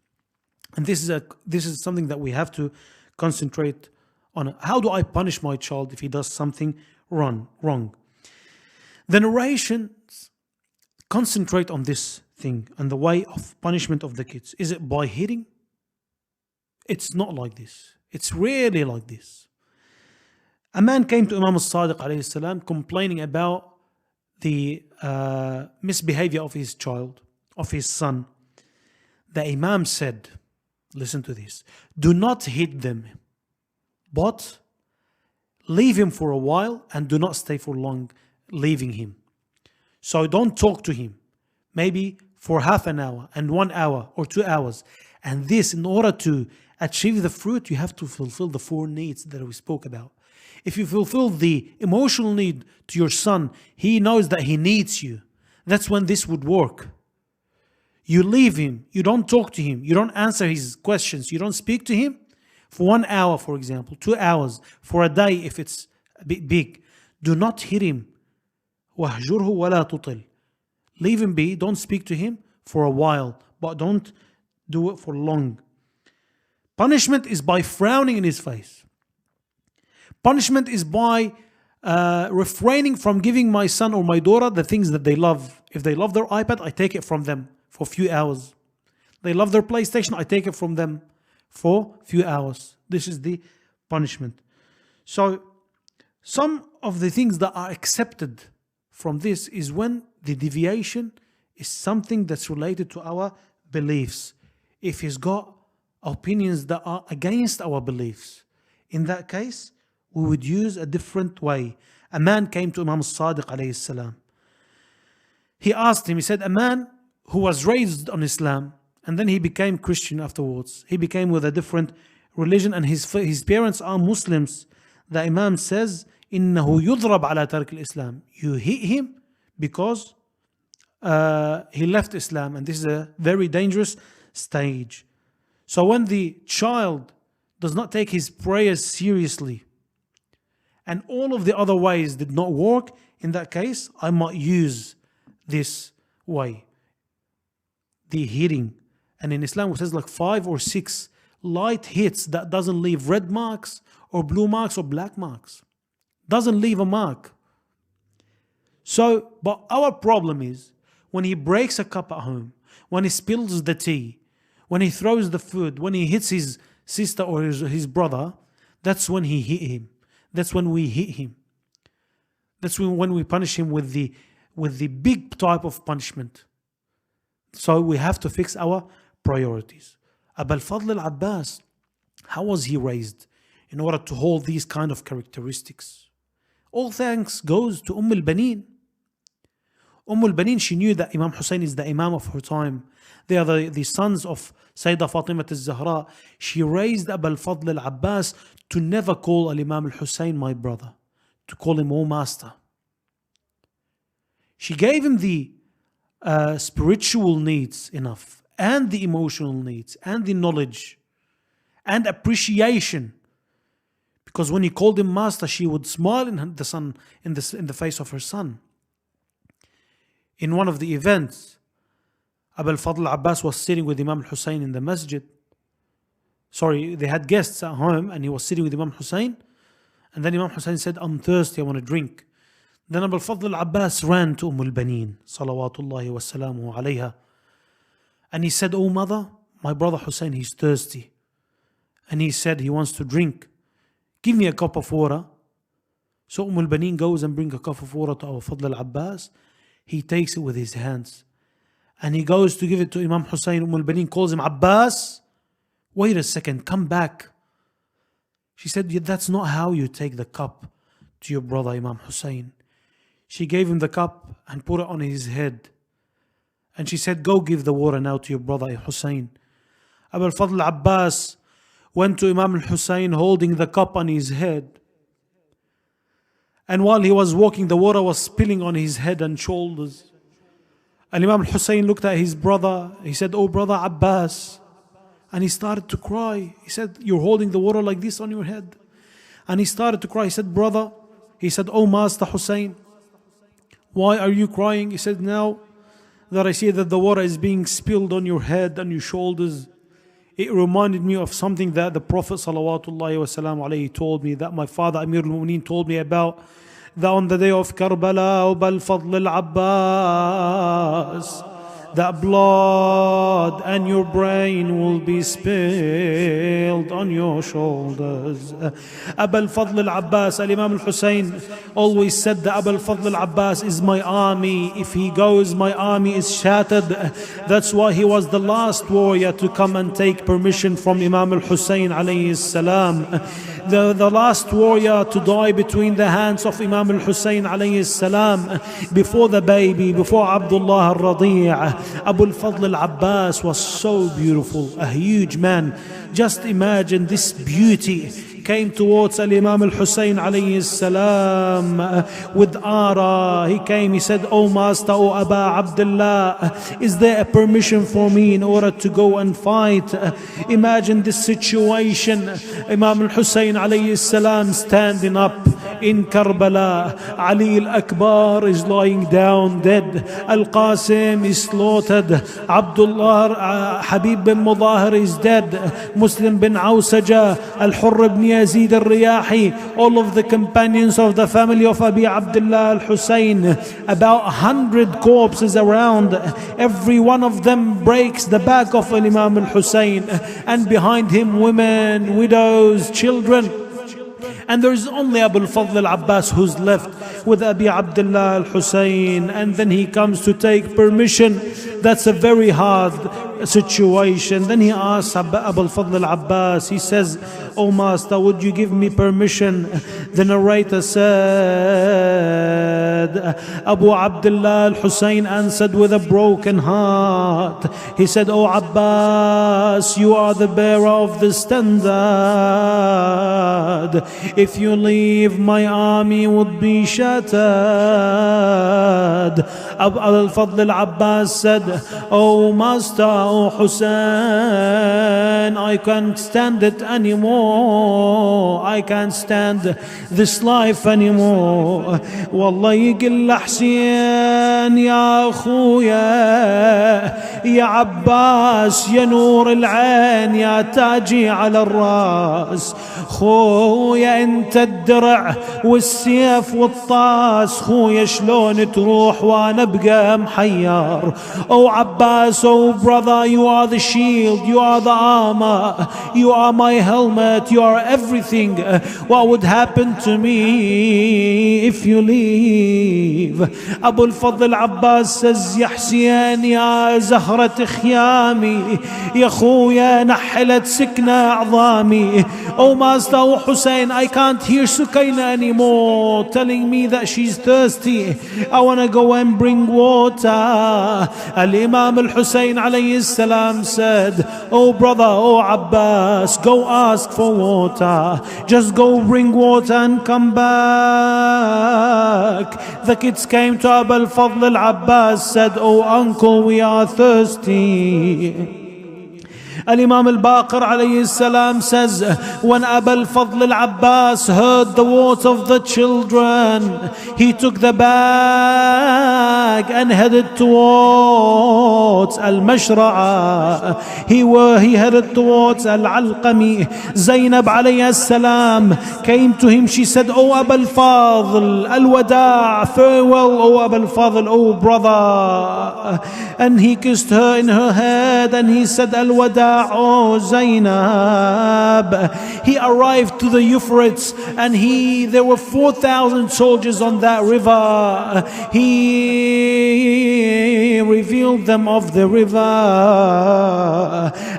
And this is something that we have to concentrate on. How do I punish my child if he does something wrong? The narrations concentrate on this thing and the way of punishment of the kids. Is it by hitting? It's not like this. It's rarely like this. A man came to Imam al-Sadiq alayhi salam complaining about the misbehavior of his child, of his son. The Imam said, listen to this, do not hit them, but leave him for a while and do not stay for long leaving him. So don't talk to him, maybe for half an hour and 1 hour or 2 hours. And this, in order to achieve the fruit, you have to fulfill the 4 needs that we spoke about. If you fulfill the emotional need to your son, he knows that he needs you. That's when this would work. You leave him, you don't talk to him, you don't answer his questions, you don't speak to him for 1 hour, for example, 2 hours, for a day if it's a bit big. Do not hit him. وَاهْجُرْهُ وَلَا تُطِلْ. Leave him be, don't speak to him for a while, but don't do it for long. Punishment is by frowning in his face. Punishment is by refraining from giving my son or my daughter the things that they love. If they love their iPad, I take it from them for a few hours. They love their PlayStation, I take it from them for a few hours. This is the punishment. So, some of the things that are accepted from this is when the deviation is something that's related to our beliefs. If he's got opinions that are against our beliefs, in that case, we would use a different way. A man came to Imam al-Sadiq alayhi salam. He asked him, he said, a man who was raised on Islam and then he became Christian afterwards. He became with a different religion and his parents are Muslims. The Imam says, إِنَّهُ يُضْرَبْ عَلَى تَرْكِ الْإِسْلام. You hit him because he left Islam, and this is a very dangerous stage. So when the child does not take his prayers seriously and all of the other ways did not work, in that case, I might use this way, the hitting. And in Islam, it says like 5 or 6 light hits that doesn't leave red marks or blue marks or black marks. Doesn't leave a mark. So, but our problem is when he breaks a cup at home, when he spills the tea, when he throws the food, when he hits his sister or his brother, that's when he hit him. That's when we hit him. That's when we punish him with the big type of punishment. So we have to fix our priorities. Abu al-Fadl al-Abbas, how was he raised in order to hold these kind of characteristics? All thanks goes to al-Banin. al-Banin, she knew that Imam Hussein is the Imam of her time. They are the sons of Sayyidah Fatima al-Zahra. She raised Abu al-Fadl al-Abbas to never call al-Imam al-Hussein my brother, to call him oh master. She gave him the spiritual needs enough, and the emotional needs, and the knowledge, and appreciation. Because when he called him master, she would smile in the face of her son. In one of the events, Abu al-Fadl Abbas was sitting with Imam Hussein in the masjid. Sorry, they had guests at home and he was sitting with Imam Hussein. And then Imam Hussein said, I'm thirsty, I want to drink. Then Abu al-Fadl Abbas ran to Baneen, salawatullahi wa salamuhu alayha. And he said, oh mother, my brother Hussein, he's thirsty. And he said he wants to drink. Give me a cup of water. So Baneen goes and brings a cup of water to Abu al-Fadl Abbas. He takes it with his hands. And he goes to give it to Imam Hussein. Baneen calls him, Abbas, wait a second, come back. She said, that's not how you take the cup to your brother Imam Hussein. She gave him the cup and put it on his head. And she said, go give the water now to your brother Hussein. Abu al-Fadl Abbas went to Imam al-Hussein holding the cup on his head. And while he was walking, the water was spilling on his head and shoulders. And Imam al-Hussein looked at his brother. He said, oh brother Abbas. And he started to cry. He said, you're holding the water like this on your head. And he started to cry. He said, brother. He said, oh Master Hussein, why are you crying? He said, now that I see that the water is being spilled on your head and your shoulders, it reminded me of something that the Prophet salawatullahi wasalam alayhi told me, that my father Amir al-Mu'mineen told me about, that on the day of Karbala, Abu al-Fadl al-Abbas, that blood and your brain will be spilled on your shoulders. Abu al-Fadl al-Abbas, Al-Imam al-Hussein always said that Abu al-Fadl al-Abbas is my army. If he goes, my army is shattered. That's why he was the last warrior to come and take permission from Imam al-Hussein alayhi salam. The last warrior to die between the hands of Imam al-Hussein alayhi salam, before the baby, before Abdullah al-Radi'. Abu al-Fadl al-Abbas was so beautiful, a huge man. Just imagine this beauty came towards Imam al-Hussein alayhi salam with ara. He came, he said, oh Master, oh Aba Abdullah, is there a permission for me in order to go and fight? Imagine this situation. Imam al-Hussein alayhi salam standing up in Karbala. Ali al-Akbar is lying down dead. Al-Qasim is slaughtered. Abdullah Habib bin Mudahir is dead. Muslim bin Awsaja, Al-Hurr ibn Yazid al-Riyahi, all of the companions of the family of Abi Abdullah al-Hussein, about 100 corpses around. Every one of them breaks the back of Imam al-Hussein, and behind him women, widows, children. And there is only Abu al-Fadl al-Abbas who's left with Abi Abdullah al-Hussein, and then he comes to take permission. That's a very hard situation. Then he asks Abu al-Fadl al-Abbas, he says, oh Master, would you give me permission? The narrator said, Abu Abdullah al-Hussein answered with a broken heart. He said, oh Abbas, you are the bearer of the standard. If you leave, my army would be shattered. Abu al-Fadl al-Abbas said, oh Master, oh Hussein, I can't stand it anymore. I can't stand this life anymore. والله يقل حسين يا أخويا يا عباس يا نور العين يا تاجي على الراس. خويا انت الدرع والسيف والطاس. خويا شلون تروح وانا ابقى محير. Oh Abbas, oh brother, you are the shield, you are the armor, you are my helmet, you are everything. What would happen to me if you leave? Abu al-Fadl Abbas says, يا حسين يا زهرة خيامي يا خويا نحلت سكنة أعظامي. Oh Master, oh Hussein, I can't hear Sukaina anymore telling me that she's thirsty. I want to go and bring water. Al-Imam al-Hussein alayhi salam said, oh brother, oh Abbas, go ask for water. Just go bring water and come back. The kids came to Abu al-Fadl al-Abbas, said, oh uncle, we are thirsty. Al-Imam al-Baqir alayhi salam says, when Abu al-Fadl al-Abbas heard the words of the children, he took the bag and headed towards al-Mashra'a. He headed towards al-Alqami. Zainab alayhi salam came to him. She said, "Oh Abu al-Fadl, al-Wada', farewell, oh Abu al-Fadl, oh brother." And he kissed her in her head and he said, "Al-Wada', oh Zainab." He arrived to the Euphrates and there were 4,000 soldiers on that river. He revealed them of the river,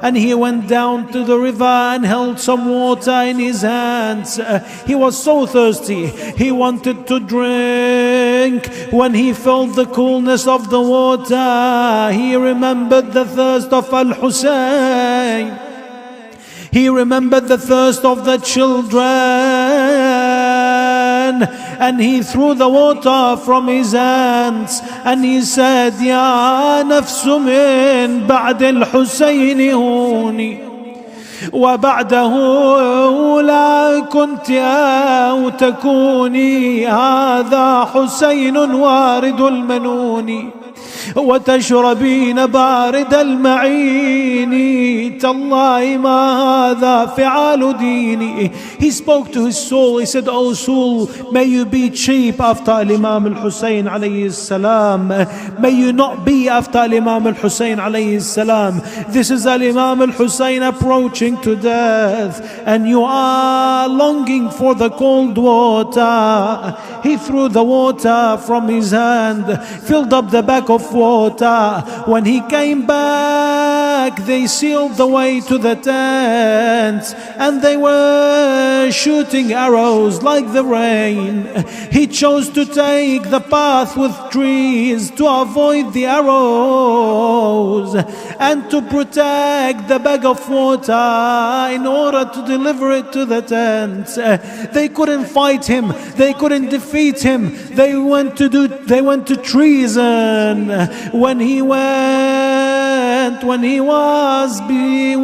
and he went down to the river and held some water in his hands. He was so thirsty, he wanted to drink. When he felt the coolness of the water, he remembered the thirst of Al-Hussein. He remembered the thirst of the children, and he threw the water from his hands and he said, "Ya nafsu min ba'd al-Husayn huni وبعده لا كنت أو تكوني هذا حسين وارد المنون وتشربين بارد المعين تالله ما هذا فعال ديني." He spoke to his soul. He said, "Oh soul, may you be cheap after Imam al-Hussein alayhi salam. May you not be after Imam al-Hussein alayhi salam. This is Imam al-Hussein approaching to death and you are longing for the cold water." He threw the water from his hand, filled up the bag of water. When he came back, they sealed the way to the tent and they were shooting arrows like the rain. He chose to take the path with trees to avoid the arrows and to protect the bag of water in order to deliver it to the tent. They couldn't fight him, they couldn't defeat him. They went to treason. When he was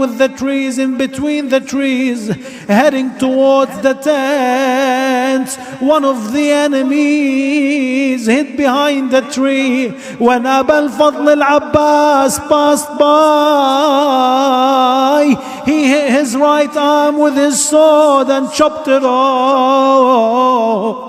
with the trees, in between the trees, heading towards the tent, one of the enemies hid behind the tree. When Abu al-Fadl al-Abbas passed by, he hit his right arm with his sword and chopped it off.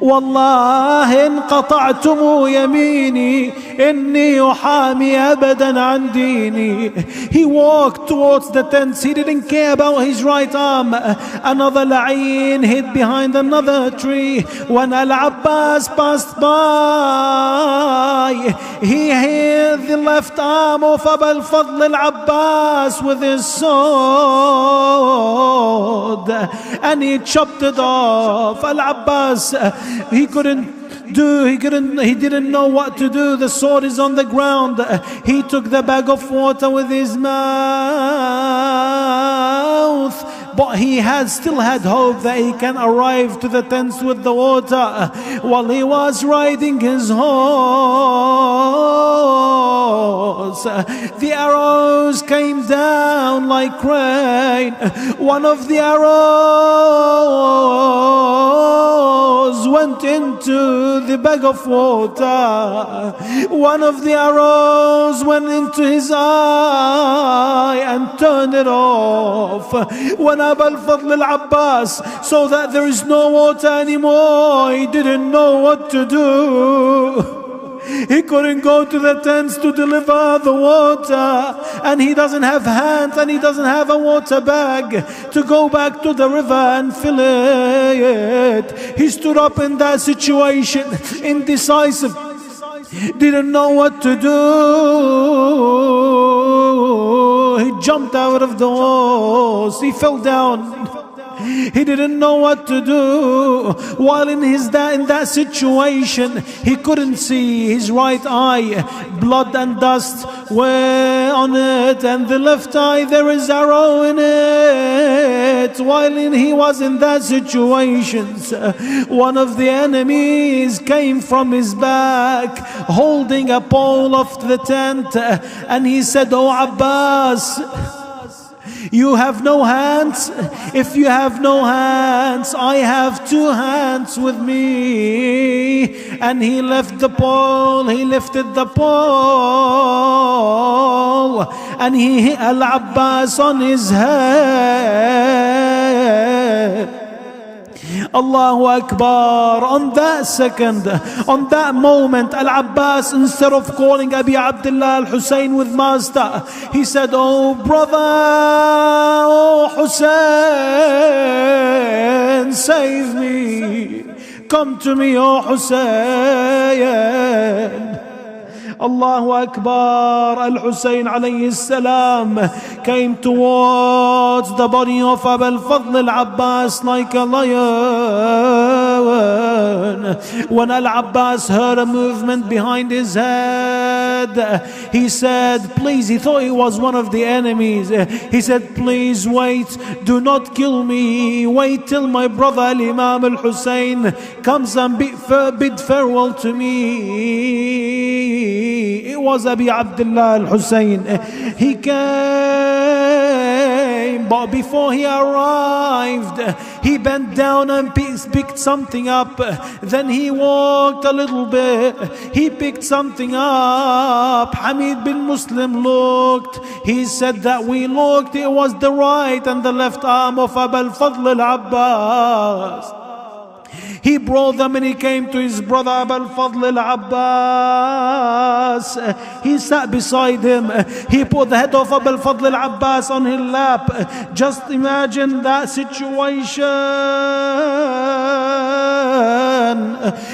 والله إن قطعتم يميني إني أحامي أبدا عن ديني. He walked towards the tents. He didn't care about his right arm. Another la'een hid behind another tree. When Al-Abbas passed by, he hit the left arm of Abu al-Fadl al-Abbas with his sword and he chopped it off. Al-Abbas, he didn't know what to do. The sword is on the ground. He took the bag of water with his mouth, but he still had hope that he can arrive to the tents with the water. While he was riding his horse, the arrows came down like rain. One of the arrows went into the bag of water. One of the arrows went into his eye and turned it off. When Abu al-Fadl al-Abbas saw that there is no water anymore, he didn't know what to do. He couldn't go to the tents to deliver the water, and he doesn't have hands and he doesn't have a water bag to go back to the river and fill it. He stood up in that situation, indecisive, didn't know what to do. He jumped out of the horse, he fell down. He didn't know what to do. While in that situation, he couldn't see his right eye. Blood and dust were on it, and the left eye there is arrow in it. While he was in that situation, one of the enemies came from his back holding a pole of the tent, and he said, "Oh Abbas, you have no hands? If you have no hands, I have 2 hands with me." And he lifted the pole, and he hit Al-Abbas on his head. Allahu Akbar. On that second, on that moment, Al-Abbas, instead of calling Abi Abdullah Al-Hussein with master, he said, "Oh brother, oh Hussein, save me. Come to me, oh Hussein." Allahu Akbar. Al-Hussein alayhi salam came towards the body of Abu al-Fadl al-Abbas like a lion. When Al-Abbas heard a movement behind his head, he said, please, he thought it was one of the enemies. He said, "Please wait, do not kill me. Wait till my brother Al-Imam Al-Hussein comes and bid farewell to me." It was Abi Abdullah Al-Hussein. He came, but before he arrived, he bent down and picked something up. Then he walked a little bit. He picked something up. Hamid bin Muslim looked. He said that we looked. It was the right and the left arm of Abu al-Fadl al-Abbas. He brought them and he came to his brother Abu al-Fadl al-Abbas. He sat beside him. He put the head of Abu al-Fadl al-Abbas on his lap. Just imagine that situation.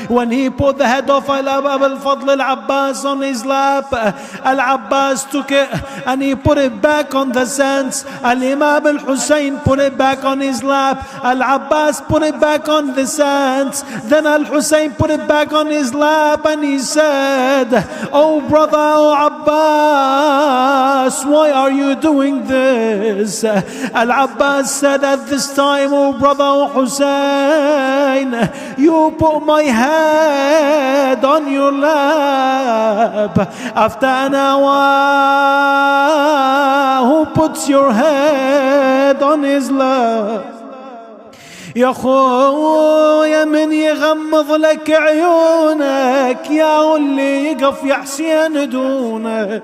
When he put the head of Abu al-Fadl al-Abbas on his lap, Al-Abbas took it and he put it back on the sands. Al-Imam al-Hussein put it back on his lap. Al-Abbas put it back on the sands. Then Al-Hussein put it back on his lap and he said, "Oh brother, oh Abbas, why are you doing this?" Al-Abbas said, "At this time, oh brother, oh Hussein, you put my head on your lap. After an hour, who puts your head on his lap?" يا خويا من يغمض لك عيونك، يا اللي يقف يا حسين دونك،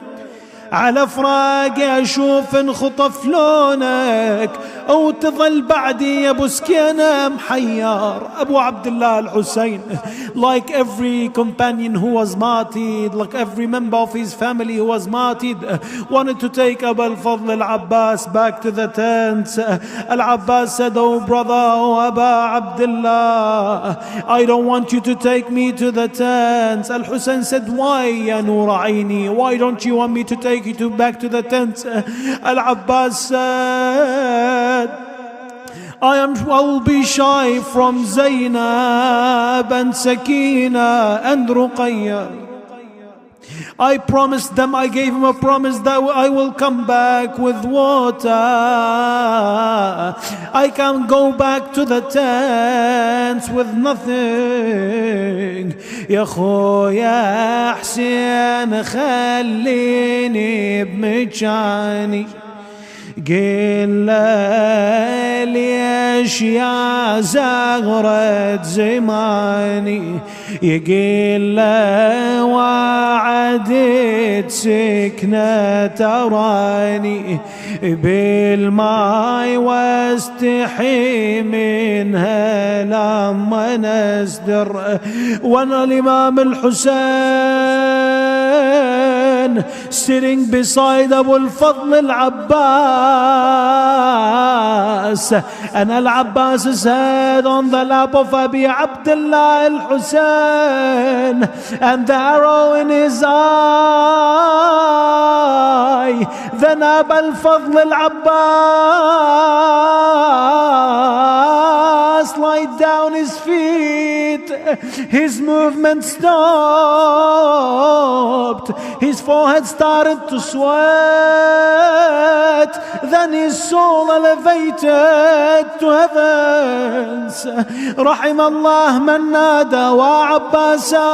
على فراقي اشوف انخطف لونك، او تظل بعدي يا ابو سكينه محير. Abu Abdullah al-Hussein, like every companion who was martyred, like every member of his family who was martyred, wanted to take Abu al-Fadl al-Abbas back to the tent. Al-Abbas said, "Oh brother, oh Abu Abdullah, I don't want you to take me to the tent." Al-Hussein said, "Why, ya Nur Aini? Why don't you want me to take you back to the tent?" Al-Abbas said, I will be shy from Zainab and Sakina and Ruqayya. I promised them, I gave him a promise that I will come back with water. I can't go back to the tents with nothing. يا خويا حسين خليني بمكاني. قل له ليش يا زغرة زماني، يقل له وعدت سكنة تراني بالماي واستحي منها لما نصدر. وانا الامام الحسين sitting beside Abu al-Fadl al-Abbas, and al-Abbas's head on the lap of Abi Abdullah al-Hussein, and the arrow in his eye. Then Abu al-Fadl al-Abbas down his feet. His movement stopped. His forehead started to sweat. Then his soul elevated to heavens. رحم الله من نادى وعباسا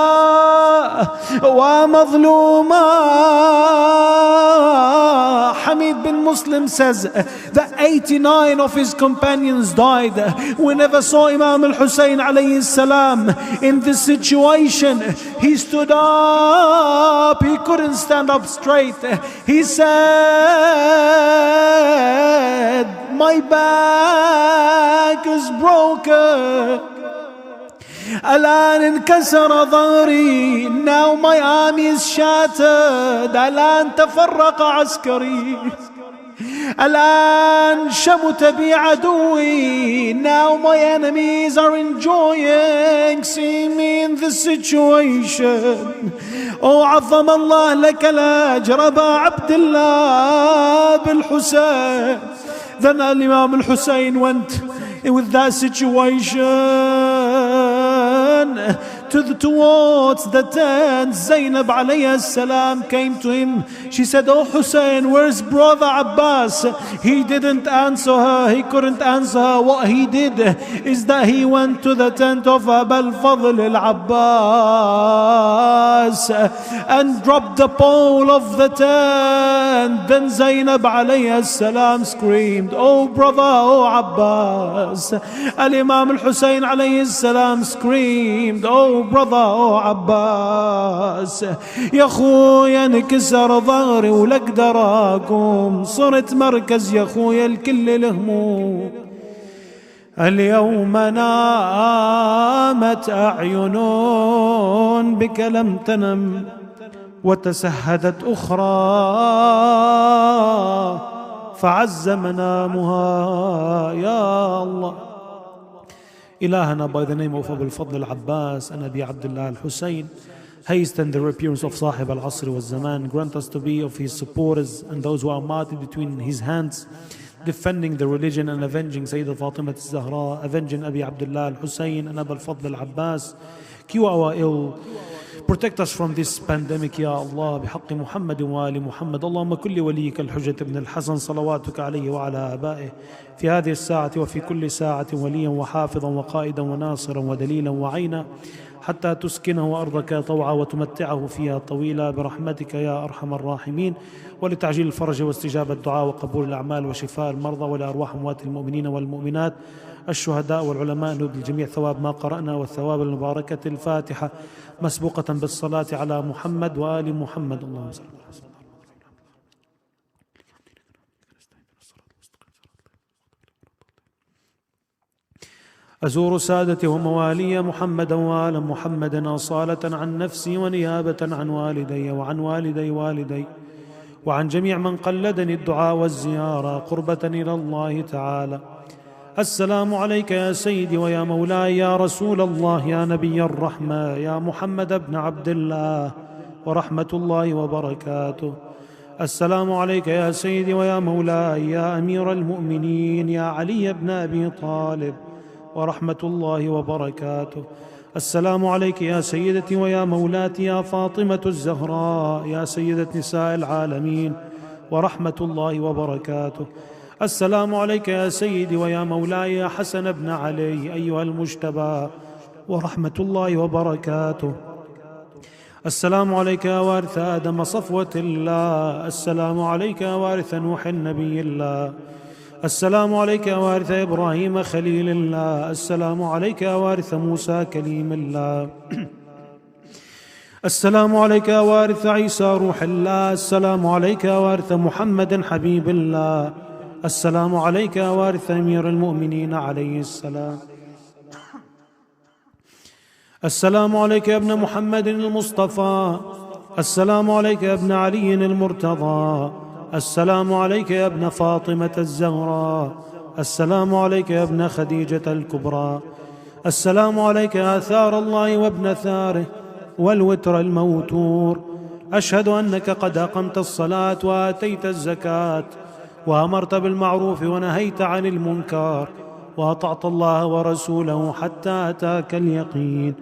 ومظلوما. Hamid bin Muslim says that 89 of his companions died. We never saw Imam al-Hussein alayhi salam in this situation. He stood up. He couldn't stand up straight. He said, my back is broken. الآن انكسر ظهري. Now my arm is shattered. الآن تفرق عسكري. الآن شمت بي عدوي. Now my enemies are enjoying seeing me in this situation. Oh, عظم الله لك الأجر أبا عبد الله بالحسين. Then Imam al-Hussein went with that situation towards the tent. Zainab alayhi salam came to him. She said, oh Hussein, where's brother Abbas? He didn't answer her. He couldn't answer her. What he did is that he went to the tent of Abul Fadl al-Abbas and dropped the pole of the tent. Then Zainab alayhi salam screamed, oh brother, oh Abbas. Al-Imam al-Hussein alayhi salam screamed, oh brother, oh Abbas. يا خويا انكسر ظهري ولا اقدر اقوم. صرت مركز يا خويا الكل الهموم. اليوم نامت أعين بك لم تنم وتسهدت أخرى فعز منامها. يا الله إلهنا, by the name of Abu al-Fadl al-Abbas and Abi Abdullah al-Hussein, hasten the appearance of Sahib al-Asr wal-Zaman. Grant us to be of his supporters and those who are martyred between his hands, defending the religion and avenging Sayyidah Fatima al-Zahra, avenging Abi Abdullah al-Hussein and Abu al-Fadl al-Abbas. Cure our ill. Protect us from this pandemic يا الله بحق محمد وآل محمد. اللهم كل وليك الحجة بن الحسن صلواتك عليه وعلى آبائه في هذه الساعة وفي كل ساعة وليا وحافظا وقائدا وناصرا ودليلا وعينا حتى تسكنه أرضك طوعا وتمتعه فيها طويلا برحمتك يا أرحم الراحمين. ولتعجيل الفرج واستجابة الدعاء وقبول الأعمال وشفاء المرضى ولأرواح أموات المؤمنين والمؤمنات الشهداء والعلماء نود الجميع ثواب ما قرأنا والثواب المباركة. الفاتحة مسبوقة بالصلاة على محمد وآل محمد. اللهم صل على سيدنا. أزور سادتي وموالي محمدا وآل محمد أصالة عن نفسي ونيابة عن والدي وعن والدي والدي وعن جميع من قلدني الدعاء والزيارة قربة إلى الله تعالى. السلام عليك يا سيدي ويا مولاي يا رسول الله يا نبي الرحمة يا محمد بن عبد الله ورحمة الله وبركاته. السلام عليك يا سيدي ويا مولاي يا أمير المؤمنين يا علي بن أبي طالب ورحمة الله وبركاته. السلام عليك يا سيدتي ويا مولاتي يا فاطمة الزهراء يا سيدة نساء العالمين ورحمة الله وبركاته. السلام عليك يا سيدي ويا مولاي يا حسن بن علي أيها المجتبى ورحمة الله وبركاته. السلام عليك يا وارث آدم صفوة الله. السلام عليك يا وارث نوح النبي الله. السلام عليك يا وارث إبراهيم خليل الله. السلام عليك يا وارث موسى كليم الله. السلام عليك يا وارث عيسى روح الله. السلام عليك يا وارث محمد حبيب الله. السلام عليك يا وارث أمير المؤمنين عليه السلام. السلام عليك يا ابن محمد المصطفى. السلام عليك يا ابن علي المرتضى. السلام عليك يا ابن فاطمة الزهراء. السلام عليك يا ابن خديجة الكبرى. السلام عليك يا ثار الله وابن ثاره والوتر الموتور. أشهد أنك قد أقمت الصلاة وآتيت الزكاة وأمرت بالمعروف ونهيت عن المنكر وأطعت الله ورسوله حتى أتاك اليقين.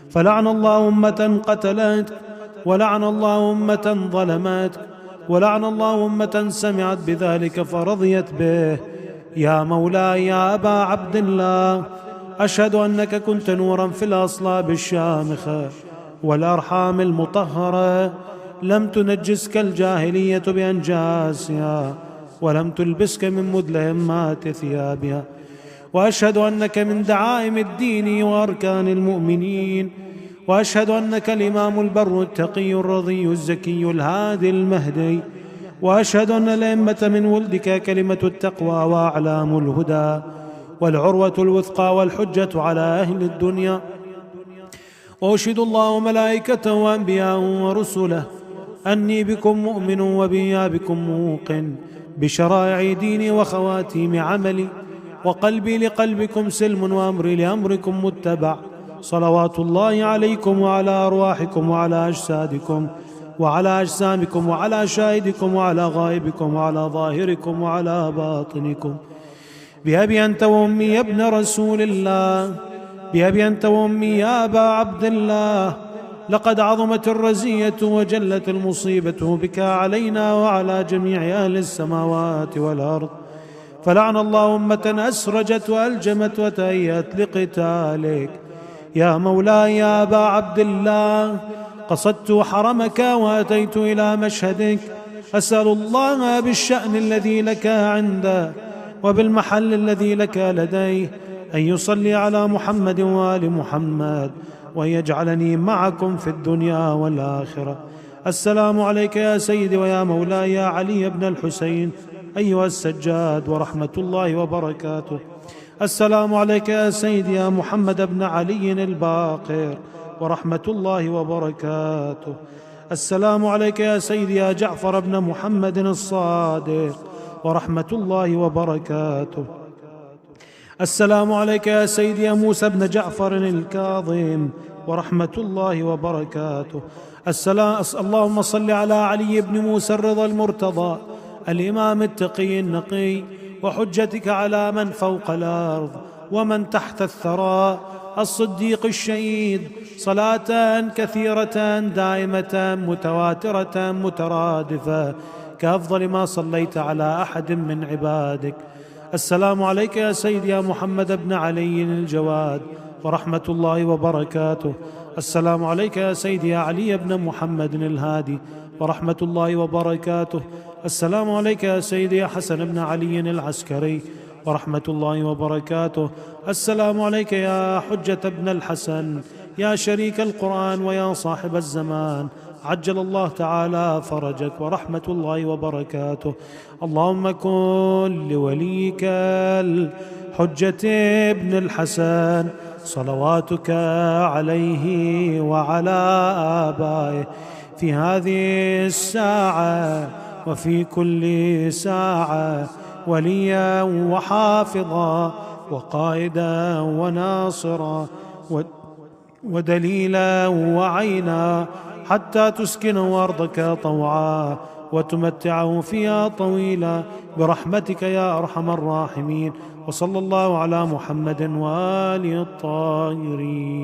فلعن الله أمة قتلتك، ولعن الله أمة ظلمتك، ولعن الله أمة سمعت بذلك فرضيت به. يا مولاي يا أبا عبد الله، أشهد أنك كنت نورا في الأصلاب الشامخة والأرحام المطهرة، لم تنجسك الجاهلية بأنجاسها، ولم تلبسك من مدلهمات ثيابها. وأشهد أنك من دعائم الدين وأركان المؤمنين، وأشهد أنك الإمام البر التقي الرضي الزكي الهادي المهدي، وأشهد أن الأئمة من ولدك كلمة التقوى وأعلام الهدى والعروة الوثقى والحجة على أهل الدنيا. وأشهد الله وملائكته وأنبياءه ورسله أني بكم مؤمن وبإيابكم موقن بشرائع ديني وخواتيم عملي، وقلبي لقلبكم سلم وأمري لأمركم متبع. صلوات الله عليكم وعلى أرواحكم وعلى أجسادكم وعلى أجسامكم وعلى شاهدكم وعلى غائبكم وعلى ظاهركم وعلى باطنكم. بأبي أنت وأمي يا ابن رسول الله، بأبي أنت وأمي يا أبا عبد الله، لقد عظمت الرزية وجلت المصيبة بك علينا وعلى جميع أهل السماوات والأرض. فلعن الله أمة أسرجت وألجمت وتهيأت لقتالك. يا مولاي يا أبا عبد الله، قصدت حرمك وأتيت إلى مشهدك، أسأل الله بالشأن الذي لك عنده وبالمحل الذي لك لديه أن يصلي على محمد وآل محمد، وأن يجعلني معكم في الدنيا والآخرة. السلام عليك يا سيدي ويا مولاي يا علي بن الحسين أيها السجاد ورحمة الله وبركاته. السلام عليك يا سيدي يا محمد بن علي الباقر ورحمة الله وبركاته. السلام عليك يا سيدي يا جعفر بن محمد الصادق ورحمة الله وبركاته. السلام عليك يا سيدي يا موسى بن جعفر الكاظم ورحمة الله وبركاته. اللهم صل على علي بن موسى الرضا المرتضى الإمام التقي النقي، وحجتك على من فوق الأرض ومن تحت الثرى، الصديق الشهيد، صلاة كثيرة دائمة متواترة مترادفة كأفضل ما صليت على أحد من عبادك. السلام عليك يا سيدي يا محمد بن علي الجواد ورحمة الله وبركاته. السلام عليك يا سيدي يا علي بن محمد الهادي ورحمة الله وبركاته. السلام عليك يا سيدي يا حسن بن علي العسكري ورحمة الله وبركاته. السلام عليك يا حجة ابن الحسن يا شريك القرآن ويا صاحب الزمان، عجل الله تعالى فرجك ورحمة الله وبركاته. اللهم كن لوليك الحجة ابن الحسن صلواتك عليه وعلى آبائه في هذه الساعة وفي كل ساعة وليا وحافظا وقائدا وناصرا ودليلا وعينا، حتى تسكنه أرضك طوعا وتمتعه فيها طويلا برحمتك يا أرحم الراحمين. وصلى الله على محمد وآله الطاهرين.